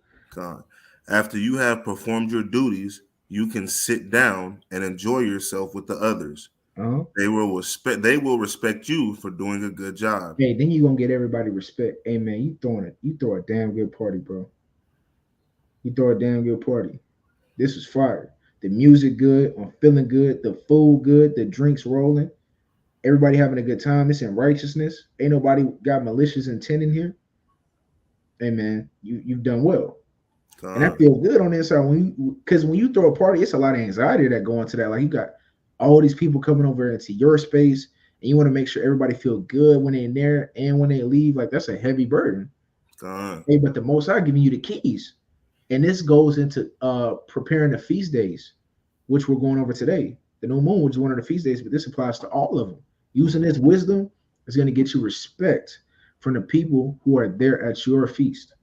After you have performed your duties, you can sit down and enjoy yourself with the others. They will respect you for doing a good job. Hey, then you're gonna get everybody respect. Hey man, you throw a damn good party, bro. You throw a damn good party. This is fire. The music good, I'm feeling good, the food good, the drinks rolling, everybody having a good time. It's in righteousness. Ain't nobody got malicious intent in here. Hey man, you've done well. And I feel good on the inside because when you throw a party, it's a lot of anxiety that go into that. Like you got all these people coming over into your space, and you want to make sure everybody feel good when they're in there and when they leave. Like that's a heavy burden. Hey, but the Most High giving you the keys, and this goes into preparing the feast days, which we're going over today. The new moon, which is one of the feast days, but this applies to all of them. Using this wisdom is going to get you respect from the people who are there at your feast.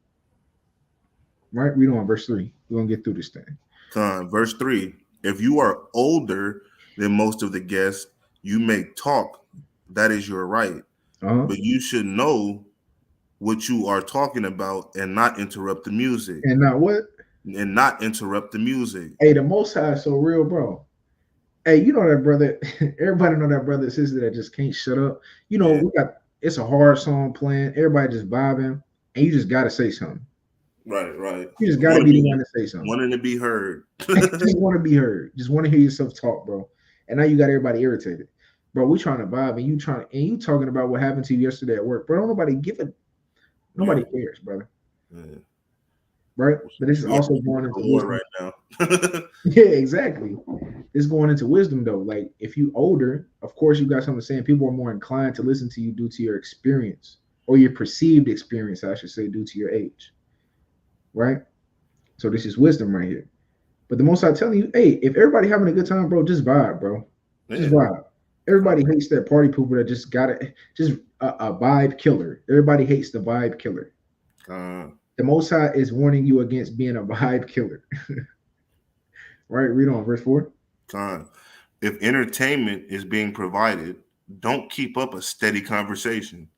Right? Read on verse 3. We're going to get through this thing. Verse 3. If you are older than most of the guests, you may talk. That is your right. But you should know what you are talking about and not interrupt the music. And not what? And not interrupt the music. Hey, the Most High is so real, bro. Hey, you know that brother, everybody know that brother and sister that just can't shut up. You know, it's a hard song playing, everybody just vibing, and you just got to say something. Right. You just got to be the one to say something. Wanting to be heard. Just want to be heard. Just want to hear yourself talk, bro. And now you got everybody irritated. Bro, we trying to vibe and you talking about what happened to you yesterday at work. Bro, nobody cares, brother. Right? But this is also going into wisdom right now. Yeah, exactly. It's going into wisdom though. Like if you older, of course you got something saying. People are more inclined to listen to you due to your experience or your perceived experience, I should say, due to your age. Right? So this is wisdom right here. But the Most High telling you, hey, if everybody having a good time, bro, just vibe, bro. Just vibe. Everybody hates that party pooper that just got it. Just a vibe killer. Everybody hates the vibe killer. The Most High is warning you against being a vibe killer. Right? Read on verse 4. If entertainment is being provided, don't keep up a steady conversation.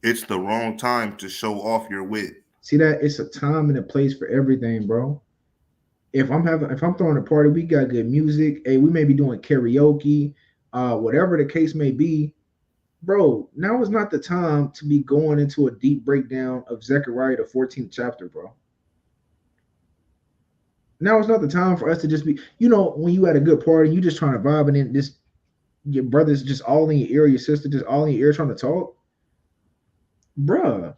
It's the wrong time to show off your wit. See that? It's a time and a place for everything, bro. If I'm throwing a party, we got good music. Hey, we may be doing karaoke. whatever the case may be, bro, now is not the time to be going into a deep breakdown of Zechariah, the 14th chapter, bro. Now is not the time for us to just be, when you at a good party, you just trying to vibe, and then this your brother's just all in your ear, your sister just all in your ear trying to talk. Bruh,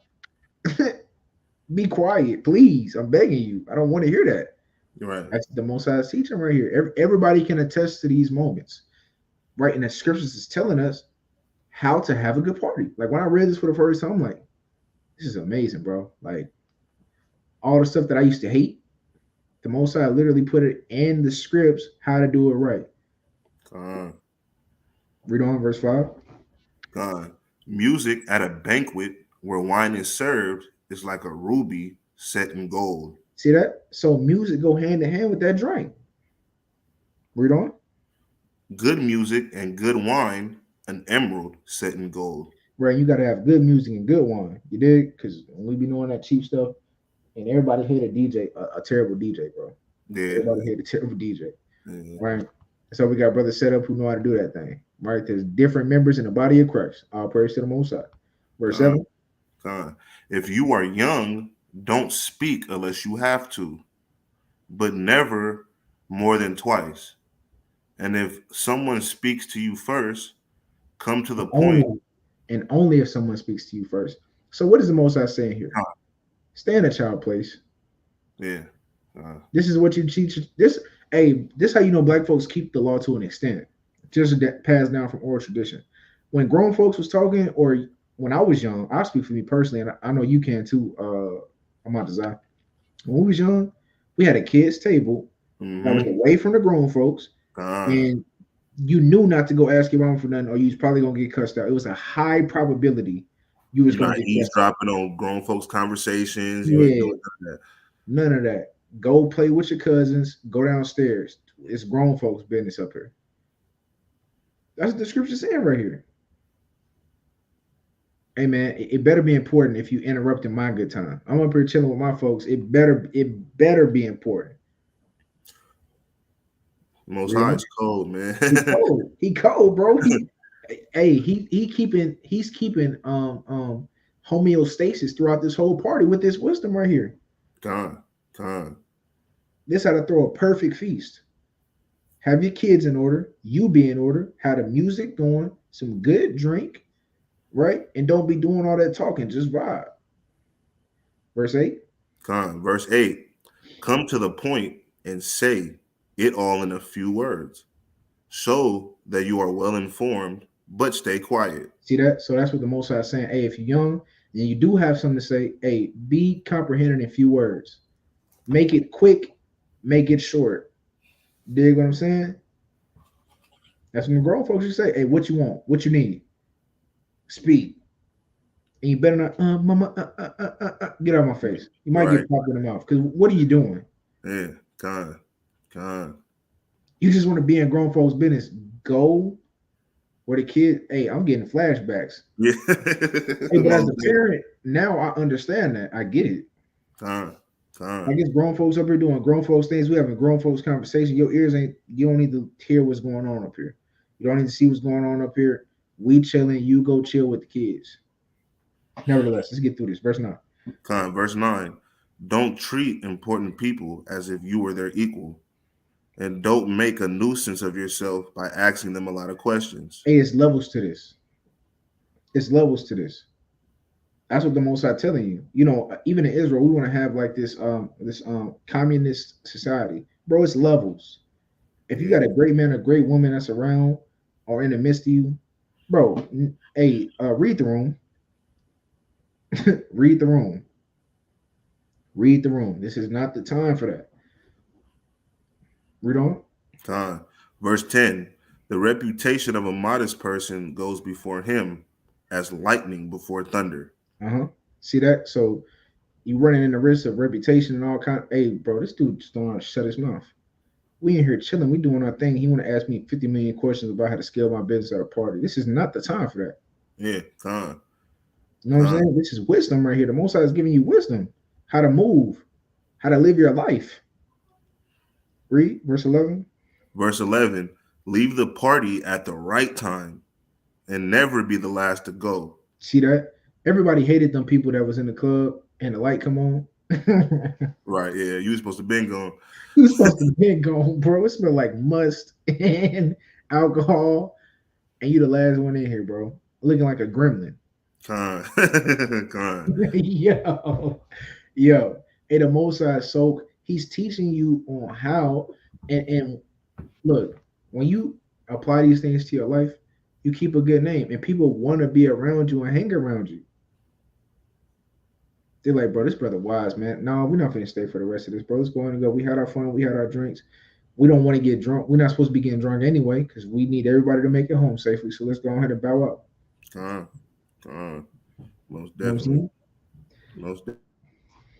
be quiet, please. I'm begging you. I don't want to hear that. Right. That's the Most High's teaching right here. Everybody can attest to these moments, right? And the scriptures is telling us how to have a good party. Like when I read this for the first time, I'm like, this is amazing, bro. Like all the stuff that I used to hate, the Most High literally put it in the scripts how to do it right. Read on verse 5. Music at a banquet where wine is served is like a ruby set in gold. See that? So music go hand in hand with that drink. Read on. Good music and good wine, an emerald set in gold. Right, you got to have good music and good wine. You dig? Because when we be doing that cheap stuff, and everybody hate a DJ, a terrible DJ, bro. Yeah. Everybody hate a terrible DJ. Yeah. Right? So we got brothers set up who know how to do that thing. Right? There's different members in the body of Christ. All praise to the Most High. Verse 7. If you are young, don't speak unless you have to, but never more than twice. And if someone speaks to you first, come to the point. And only if someone speaks to you first. So what is the Most High saying here? Stay in a child place. Yeah. This is what you teach. This how you know black folks keep the law to an extent. Just passed down from oral tradition. When grown folks was talking, or when I was young, I'll speak for me personally, and I know you can too, Amantazai. When we was young, we had a kids' table that was away from the grown folks, and you knew not to go ask your mom for nothing, or you was probably gonna get cussed out. It was a high probability you was gonna get eavesdropping on grown folks' conversations. Yeah, none of that. Go play with your cousins. Go downstairs. It's grown folks' business up here. That's what the scripture's saying right here. Hey man, it better be important if you interrupting my good time. I'm up here chilling with my folks. It better be important. Most High is cold, man. He cold, bro. He's keeping homeostasis throughout this whole party with this wisdom right here. This how to throw a perfect feast. Have your kids in order, you be in order, have the music going, some good drink, right? And don't be doing all that talking, just vibe. Verse 8. Verse 8. Come to the point and say it all in a few words. Show that you are well informed, but stay quiet. See that? So that's what the Most High is saying. Hey, if you're young and you do have something to say, hey, be comprehended in few words. Make it quick, make it short. Dig what I'm saying? That's when the grown folks should say, hey, what you want? What you need? Speak. And you better not, mama, get out of my face. You might get popped in the mouth. Because what are you doing? Yeah, God. You just want to be in grown folks' business. Go where the kid, hey, I'm getting flashbacks. Yeah. Hey, but as a parent, now I understand that. I get it. I guess grown folks up here doing grown folks things. We having grown folks conversation. Your ears you don't need to hear what's going on up here. You don't need to see what's going on up here. We chilling, you go chill with the kids. Nevertheless, let's get through this. Verse 9. Verse 9. Don't treat important people as if you were their equal. And don't make a nuisance of yourself by asking them a lot of questions. Hey, it's levels to this. It's levels to this. That's what the Most High telling you. You know, even in Israel, we want to have like this communist society. Bro, it's levels. If you got a great man, a great woman that's around or in the midst of you, bro, hey, read the room. Read the room. Read the room. This is not the time for that. Read on. Verse 10. The reputation of a modest person goes before him as lightning before thunder. See that? So you running in the risk of reputation and all kind. Hey, bro, this dude just don't want to shut his mouth. We in here chilling. We doing our thing. He want to ask me 50 million questions about how to scale my business at a party. This is not the time for that. Yeah, You know what I'm saying? This is wisdom right here. The Most High is giving you wisdom, how to move, how to live your life. Read verse 11. Verse 11. Leave the party at the right time and never be the last to go. See that? Everybody hated them people that was in the club and the light come on. Right, yeah, you were supposed to been gone. You was supposed to be gone, bro. It smelled like must and alcohol, and you the last one in here, bro. Looking like a gremlin. Con. Yo. Hey, the Mosai soak, he's teaching you on how, and look, when you apply these things to your life, you keep a good name, and people want to be around you and hang around you. They're like, bro, this brother wise, man. No, we're not gonna stay for the rest of this, bro. Let's go and go. We had our fun, we had our drinks. We don't want to get drunk. We're not supposed to be getting drunk anyway, because we need everybody to make it home safely. So let's go ahead and bow out. Most definitely. Most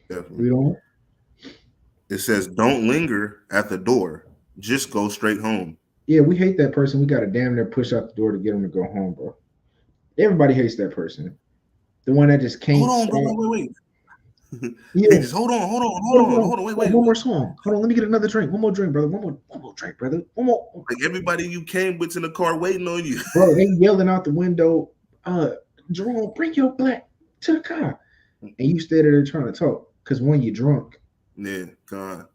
definitely. We don't. It says, don't linger at the door. Just go straight home. Yeah, we hate that person. We got to damn near push out the door to get them to go home, bro. Everybody hates that person. The one that just can't. Hold on, bro. Wait. Yeah. Hey, just hold on. Wait. One more song. Hold on, let me get another drink. One more drink, brother. One more drink, brother. One more. Like everybody you came with in the car waiting on you. Bro, they yelling out the window, Jerome, bring your black to the car. And you stay there trying to talk. Because when you're drunk. Yeah, God.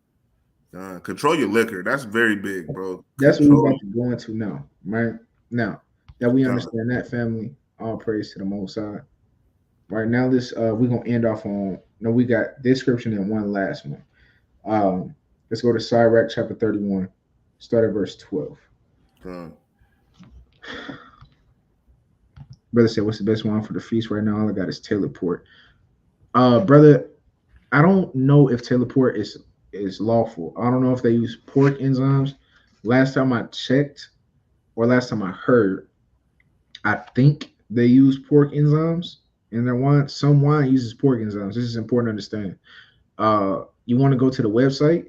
Control your liquor. That's very big, bro. That's what we're about to go into now, right? Now that we understand that, family, all praise to the Most High. Right now, this we're gonna end off on. No, we got this scripture and one last one. Let's go to Sirach chapter 31, start at verse 12. Brother said, "What's the best wine for the feast right now? All I got is Taylor Port." Brother, I don't know if Taylor Port is lawful. I don't know if they use pork enzymes. Last time I checked, or last time I heard, I think they use pork enzymes in their wine. Some wine uses pork enzymes. This is important to understand. You want to go to the website,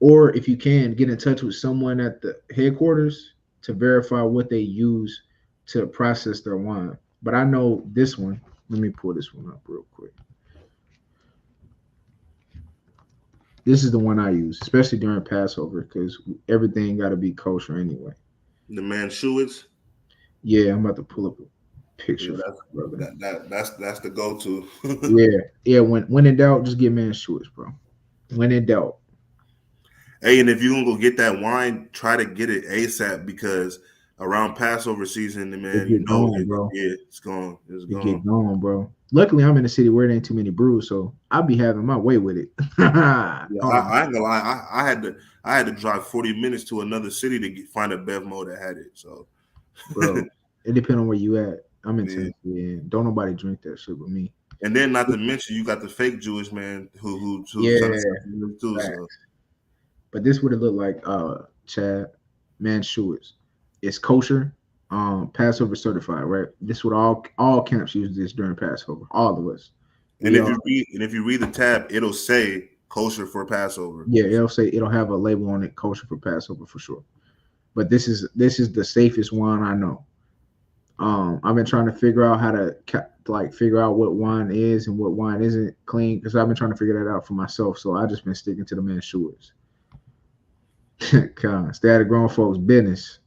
or if you can, get in touch with someone at the headquarters to verify what they use to process their wine. But I know this one. Let me pull this one up real quick. This is the one I use, especially during Passover, because everything got to be kosher anyway. The Manshewitz? Yeah, I'm about to pull up a picture. Yeah, that's the go-to. yeah. When in doubt, just get Manshewitz, bro. When in doubt. Hey, and if you're gonna go get that wine, try to get it ASAP, because around Passover season, man, you know, bro. Yeah, it's gone. It's gone. Get gone, bro. Luckily, I'm in a city where there ain't too many brews, so I'll be having my way with it. I ain't gonna lie. I had to drive 40 minutes to another city to find a Bevmo that had it. So, bro, it depends on where you at. I'm in Tennessee, and don't nobody drink that shit with me. And then, not to mention, you got the fake Jewish man who yeah, too. So. But this would have looked like Chad Manshewitz. It's kosher, Passover certified, right? This would all camps use this during Passover, all of us. And if you read the tab, it'll say kosher for Passover. Yeah, it'll have a label on it, kosher for Passover for sure. But this is the safest wine I know. I've been trying to figure out how to figure out what wine is and what wine isn't clean, because I've been trying to figure that out for myself. So I just been sticking to the Manshewitz. Stay out of grown folks' business.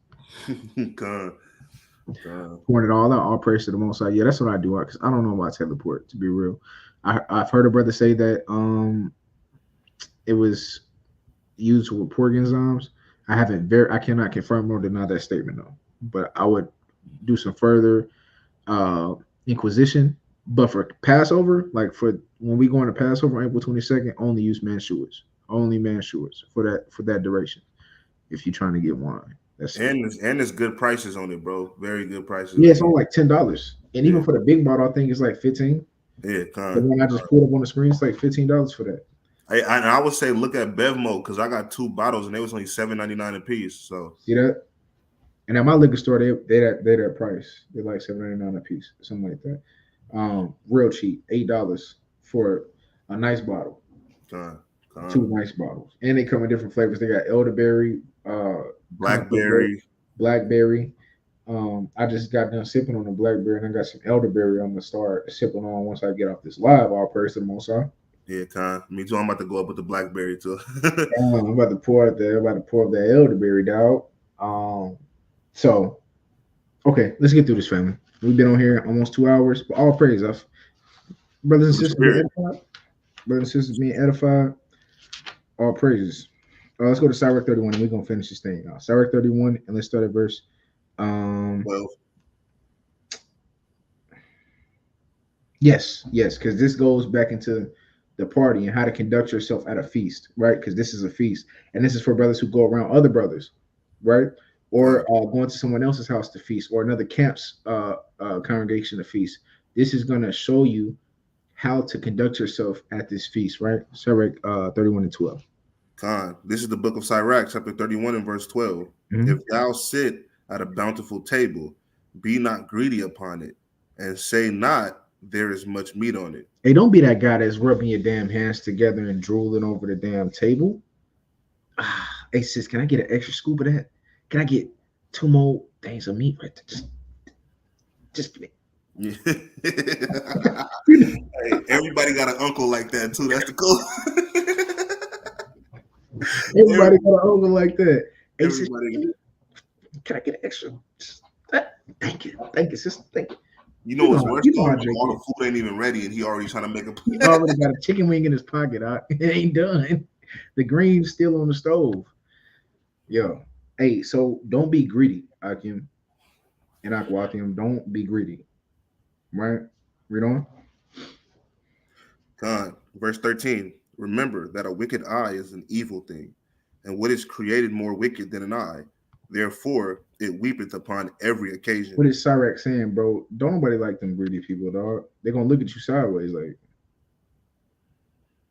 Pouring it all out, all praise to the Most High. Yeah, that's what I do, because I don't know about Taylor Port, to be real. I've heard a brother say that it was used with pork enzymes. I cannot confirm or deny that statement though. But I would do some further inquisition. But for Passover, like for when we go into Passover, April 22nd, only use Manshewitz. Only Manshewitz for that duration. If you're trying to get wine. There's good prices on it, bro. Very good prices. Yeah, it's only like $10. And even for the big bottle, I think it's like $15. Yeah, the one I just pulled up on the screen, it's like $15 for that. I would say look at Bevmo, because I got 2 bottles and they was only $7.99 a piece. So see that? And at my liquor store, they that price. They're like $7.99 a piece, something like that. Real cheap, $8 for a nice bottle. 2 nice bottles, and they come in different flavors. They got elderberry, blackberry. I just got done sipping on the blackberry, and I got some elderberry I'm gonna start sipping on once I get off this live. All praise to the Most High. Yeah, me too. I'm about to go up with the blackberry too. I'm about to pour up that elderberry, dog. So, okay, let's get through this, family. We've been on here almost 2 hours, but all praise us. Brothers and sisters being edified. Brothers and sisters being edified. All praises. Let's go to Sirach 31 and we're going to finish this thing. Sirach 31, and let's start at verse 12. Yes, because this goes back into the party and how to conduct yourself at a feast, right? Because this is a feast, and this is for brothers who go around other brothers, right? Or going to someone else's house to feast, or another camp's congregation to feast. This is going to show you how to conduct yourself at this feast, right? Sirach 31 and 12. This is the book of Sirach, chapter 31 and verse 12. Mm-hmm. If thou sit at a bountiful table, be not greedy upon it, and say not, there is much meat on it. Hey, don't be that guy that's rubbing your damn hands together and drooling over the damn table. Hey, sis, can I get an extra scoop of that? Can I get 2 more things of meat right there? Just give me. Yeah. Hey, everybody got an uncle like that too. That's the cool. Everybody got an uncle like that. Hey, everybody. Sis, can I get an extra? Thank you, sister. Thank you. You know what's worse? All the food ain't even ready, and he already trying to make a. He already got a chicken wing in his pocket. It ain't done. The green's still on the stove. Yo, hey, so don't be greedy, Akim and Akwathim. Don't be greedy. Right? Read on. Verse 13. Remember that a wicked eye is an evil thing, and what is created more wicked than an eye. Therefore, it weepeth upon every occasion. What is Sirach saying, bro? Don't nobody like them greedy people, dog. They're gonna look at you sideways like,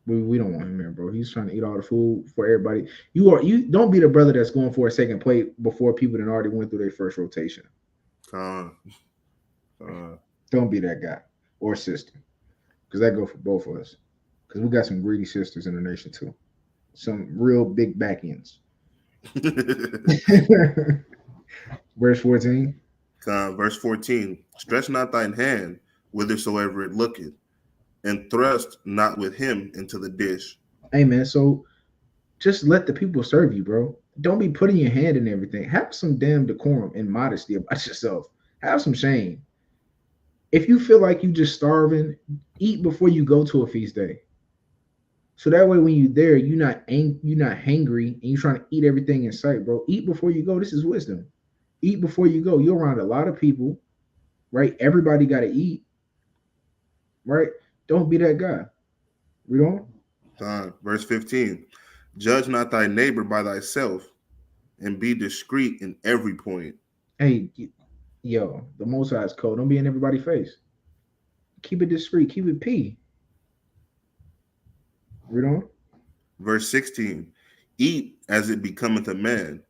we don't want him here, bro. He's trying to eat all the food for everybody. You don't be the brother that's going for a second plate before people that already went through their first rotation. Don't be that guy or sister, because that go for both of us. Because we got some greedy sisters in the nation too, some real big back ends. Verse 14. Verse 14. Stretch not thine hand whithersoever it looketh, and thrust not with him into the dish. Hey man, so just let the people serve you, bro. Don't be putting your hand in everything. Have some damn decorum and modesty about yourself. Have some shame. If you feel like you just starving, eat before you go to a feast day. So that way, when you're there, you're not hangry, and you're trying to eat everything in sight, bro. Eat before you go. This is wisdom. Eat before you go. You're around a lot of people, right? Everybody got to eat, right? Don't be that guy. Read on. Verse 15. Judge not thy neighbor by thyself, and be discreet in every point. Hey, yo, the Most High is cold. Don't be in everybody's face. Keep it discreet. Keep it P. Read on. Verse 16. Eat as it becometh a man,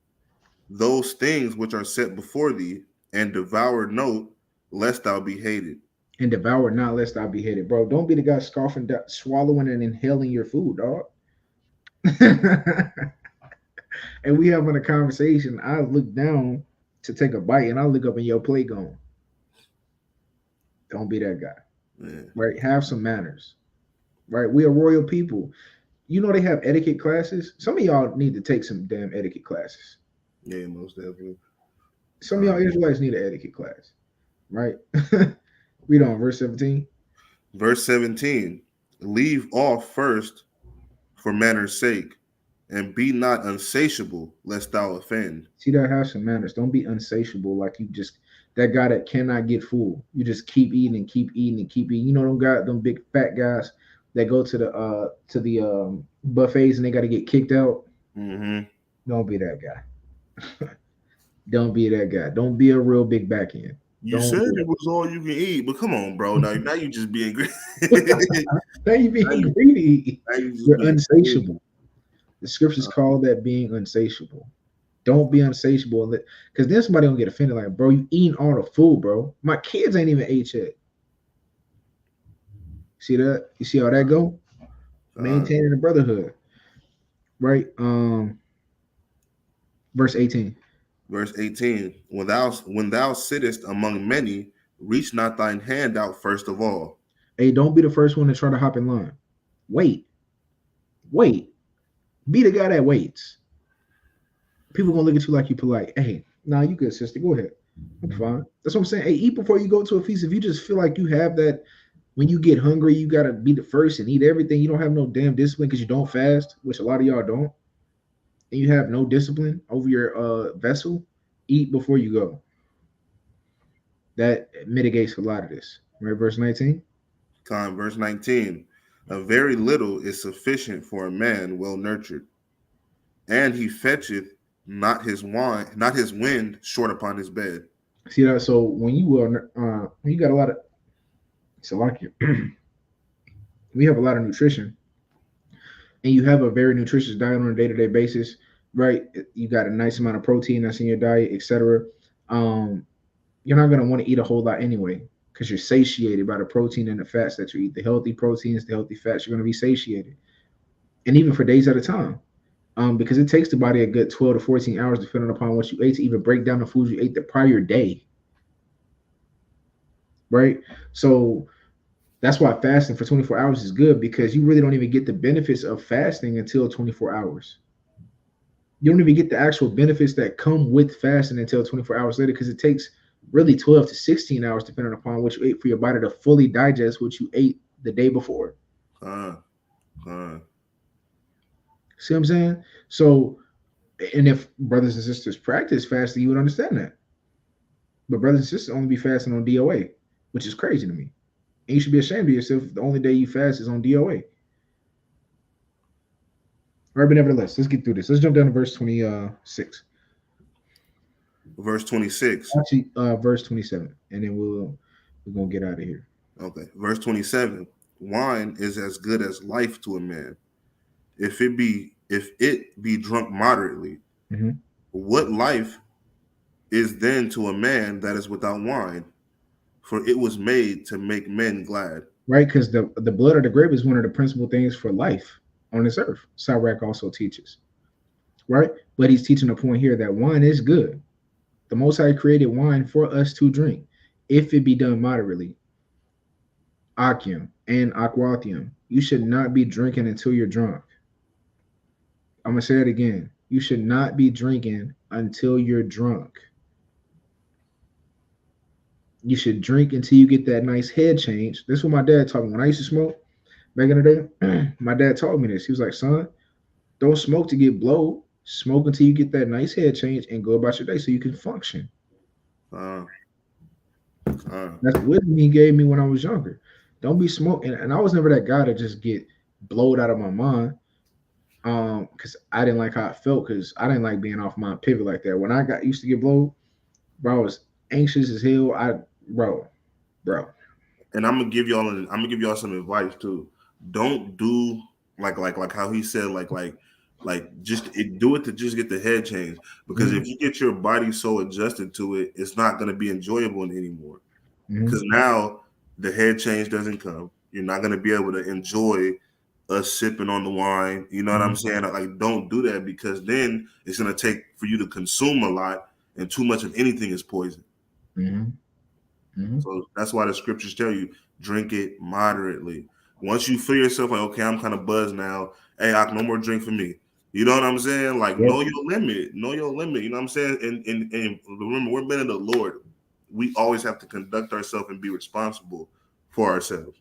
those things which are set before thee, and devour not, lest thou be hated. And devour not, lest thou be hated. Bro, don't be the guy scoffing, swallowing, and inhaling your food, dog. And we having a conversation. I look down to take a bite, and I look up in your plate going, don't be that guy. Yeah. Right? Have some manners. Right? We are royal people. You know they have etiquette classes. Some of y'all need to take some damn etiquette classes. Yeah, most definitely. Some of y'all Israelites need an etiquette class. Right? Read on, verse 17. Verse 17. Leave off first for manners' sake, and be not unsatiable, lest thou offend. See, that have some manners. Don't be unsatiable like you just that guy that cannot get full. You just keep eating and keep eating and keep eating. You know them big fat guys that go to the buffets and they got to get kicked out. Mm-hmm. Don't be that guy. Don't be that guy. Don't be a real big back end. You said it was all you can eat, but come on, bro. Now you just being greedy. Now you being greedy. You're unsatiable. Greedy. The scriptures call that being unsatiable. Don't be unsatiable, because then somebody gonna get offended. Like, bro, you eating all the food, bro. My kids ain't even ate yet. See that? You see how that go? Maintaining the brotherhood, right? Verse 18. Verse 18. When thou sittest among many, reach not thine hand out first of all. Hey, don't be the first one to try to hop in line. Wait. Be the guy that waits. People gonna look at you like you polite. Hey, Nah, you good, sister. Go ahead. I'm fine. That's what I'm saying. Hey, eat before you go to a feast. If you just feel like you have that, when you get hungry, you gotta be the first and eat everything. You don't have no damn discipline because you don't fast, which a lot of y'all don't, and you have no discipline over your vessel. Eat before you go. That mitigates a lot of this. Right, verse 19. Verse 19. A very little is sufficient for a man well nurtured, and he fetcheth not his wind short upon his bed. See that? So when you got a lot of, it's a lot. We have a lot of nutrition, and you have a very nutritious diet on a day-to-day basis, right? You got a nice amount of protein that's in your diet, etc. Um, you're not gonna want to eat a whole lot anyway because you're satiated by the protein and the fats that you eat. The healthy proteins, the healthy fats, you're gonna be satiated, and even for days at a time. Because it takes the body a good 12 to 14 hours, depending upon what you ate, to even break down the foods you ate the prior day, right? So that's why fasting for 24 hours is good because you really don't even get the benefits of fasting until 24 hours. You don't even get the actual benefits that come with fasting until 24 hours later because it takes really 12 to 16 hours, depending upon what you ate, for your body to fully digest what you ate the day before. Uh, uh. See what I'm saying? So, and if brothers and sisters practice fasting, you would understand that. But brothers and sisters only be fasting on DOA, which is crazy to me. And you should be ashamed of yourself if the only day you fast is on DOA. Right, but nevertheless, let's get through this. Let's jump down to verse 26. Verse 26. Actually, verse 27, and then we're gonna get out of here. Okay. Verse 27. Wine is as good as life to a man, if it be drunk moderately. Mm-hmm. What life is then to a man that is without wine? For it was made to make men glad. Right, because the blood of the grape is one of the principal things for life on this earth. Sirach also teaches, right? But he's teaching a point here that wine is good. The Most High created wine for us to drink, if it be done moderately. Akim and aquathium. You should not be drinking until you're drunk. I'm gonna say it again. You should not be drinking until you're drunk. You should drink until you get that nice head change. This is what my dad taught me when I used to smoke back in the day. My dad taught me this. He was like, son, don't smoke to get blowed. Smoke until you get that nice head change and go about your day so you can function. That's the wisdom he gave me when I was younger. Don't be smoking. And I was never that guy to just get blowed out of my mind. Because I didn't like how it felt, because I didn't like being off my pivot like that. When I got used to get blowed, bro, I was anxious as hell. Bro. And I'm gonna give y'all some advice too. Don't do like how he said just do it to just get the head change, because if you get your body so adjusted to it, it's not gonna be enjoyable anymore. Because now the head change doesn't come. You're not gonna be able to enjoy us sipping on the wine. You know what I'm saying? Like, don't do that, because then it's gonna take for you to consume a lot, and too much of anything is poison. So that's why the scriptures tell you, drink it moderately. Once you feel yourself like, okay, I'm kind of buzzed now. Hey, no more drink for me. You know what I'm saying? Like, know your limit. Know your limit. You know what I'm saying? And remember, we're men of the Lord. We always have to conduct ourselves and be responsible for ourselves.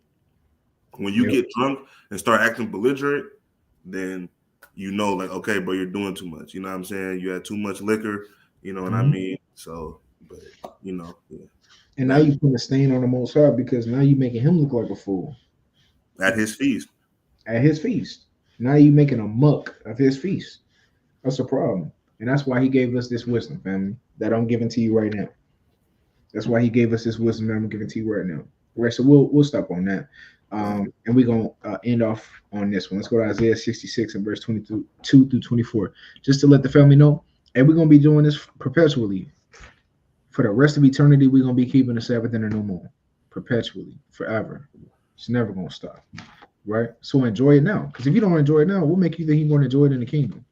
When you get drunk and start acting belligerent, then you know, like, okay, bro, you're doing too much. You know what I'm saying? You had too much liquor. You know what I mean? So, but yeah. And now you put a stain on the Most High, because now you're making him look like a fool at his feast. At his feast. Now you're making a muck of his feast. That's a problem. And that's why he gave us this wisdom, family, that I'm giving to you right now. That's why he gave us this wisdom that I'm giving to you right now. All right, so we'll stop on that. And we're going to end off on this one. Let's go to Isaiah 66 and verse 22 through 24. Just to let the family know, and we're going to be doing this perpetually. For the rest of eternity, we're going to be keeping the Sabbath and the new moon. Perpetually, forever. It's never going to stop. Right? So enjoy it now. Because if you don't enjoy it now, we'll make you think you're going to enjoy it in the kingdom.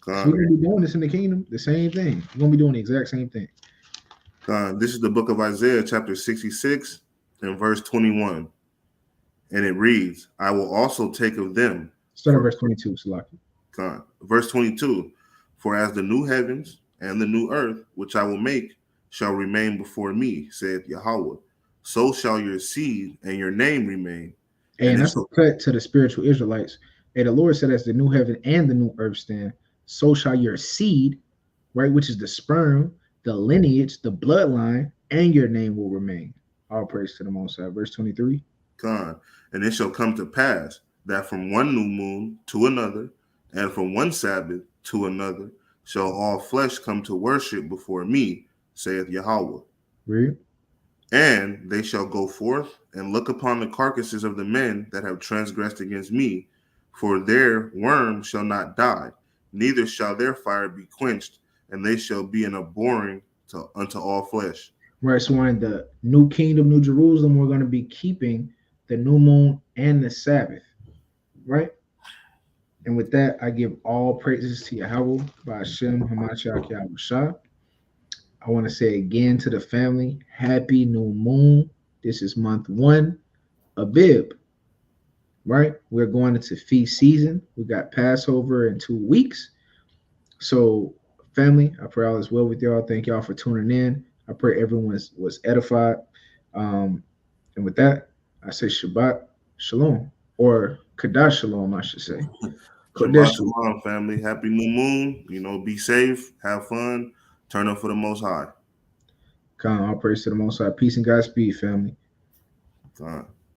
So we're going to be doing this in the kingdom, the same thing. We're going to be doing the exact same thing. This is the book of Isaiah, chapter 66 and verse 21. And it reads, I will also take of them. Start at verse 22, Salaki. Verse 22. For as the new heavens and the new earth, which I will make, shall remain before me, saith Yahweh. So shall your seed and your name remain. And that's a cut to the spiritual Israelites. And the Lord said, as the new heaven and the new earth stand, so shall your seed, right, which is the sperm, the lineage, the bloodline, and your name will remain. All praise to the Most High. Verse 23. God, and it shall come to pass that from one new moon to another, and from one Sabbath to another, shall all flesh come to worship before me, saith Yahweh. Read. And they shall go forth and look upon the carcasses of the men that have transgressed against me, for their worm shall not die, neither shall their fire be quenched, and they shall be an abhorring unto all flesh. Right, so in the new kingdom, New Jerusalem, we're going to be keeping the new moon and the Sabbath, right? And with that, I give all praises to Yahweh, by Hashem, Hamashiach, Yahawashi. I want to say again to the family, happy new moon. This is month 1, Abib, right? We're going into feast season. We got Passover in 2 weeks. So, family, I pray all is well with y'all. Thank y'all for tuning in. I pray everyone was edified. And with that, I say Shabbat Shalom, or Kadash Shalom, I should say. Shabbat Shalom, family. Happy new moon. Be safe, have fun, turn up for the Most High. All praise to the Most High. Peace and Godspeed, family. Con.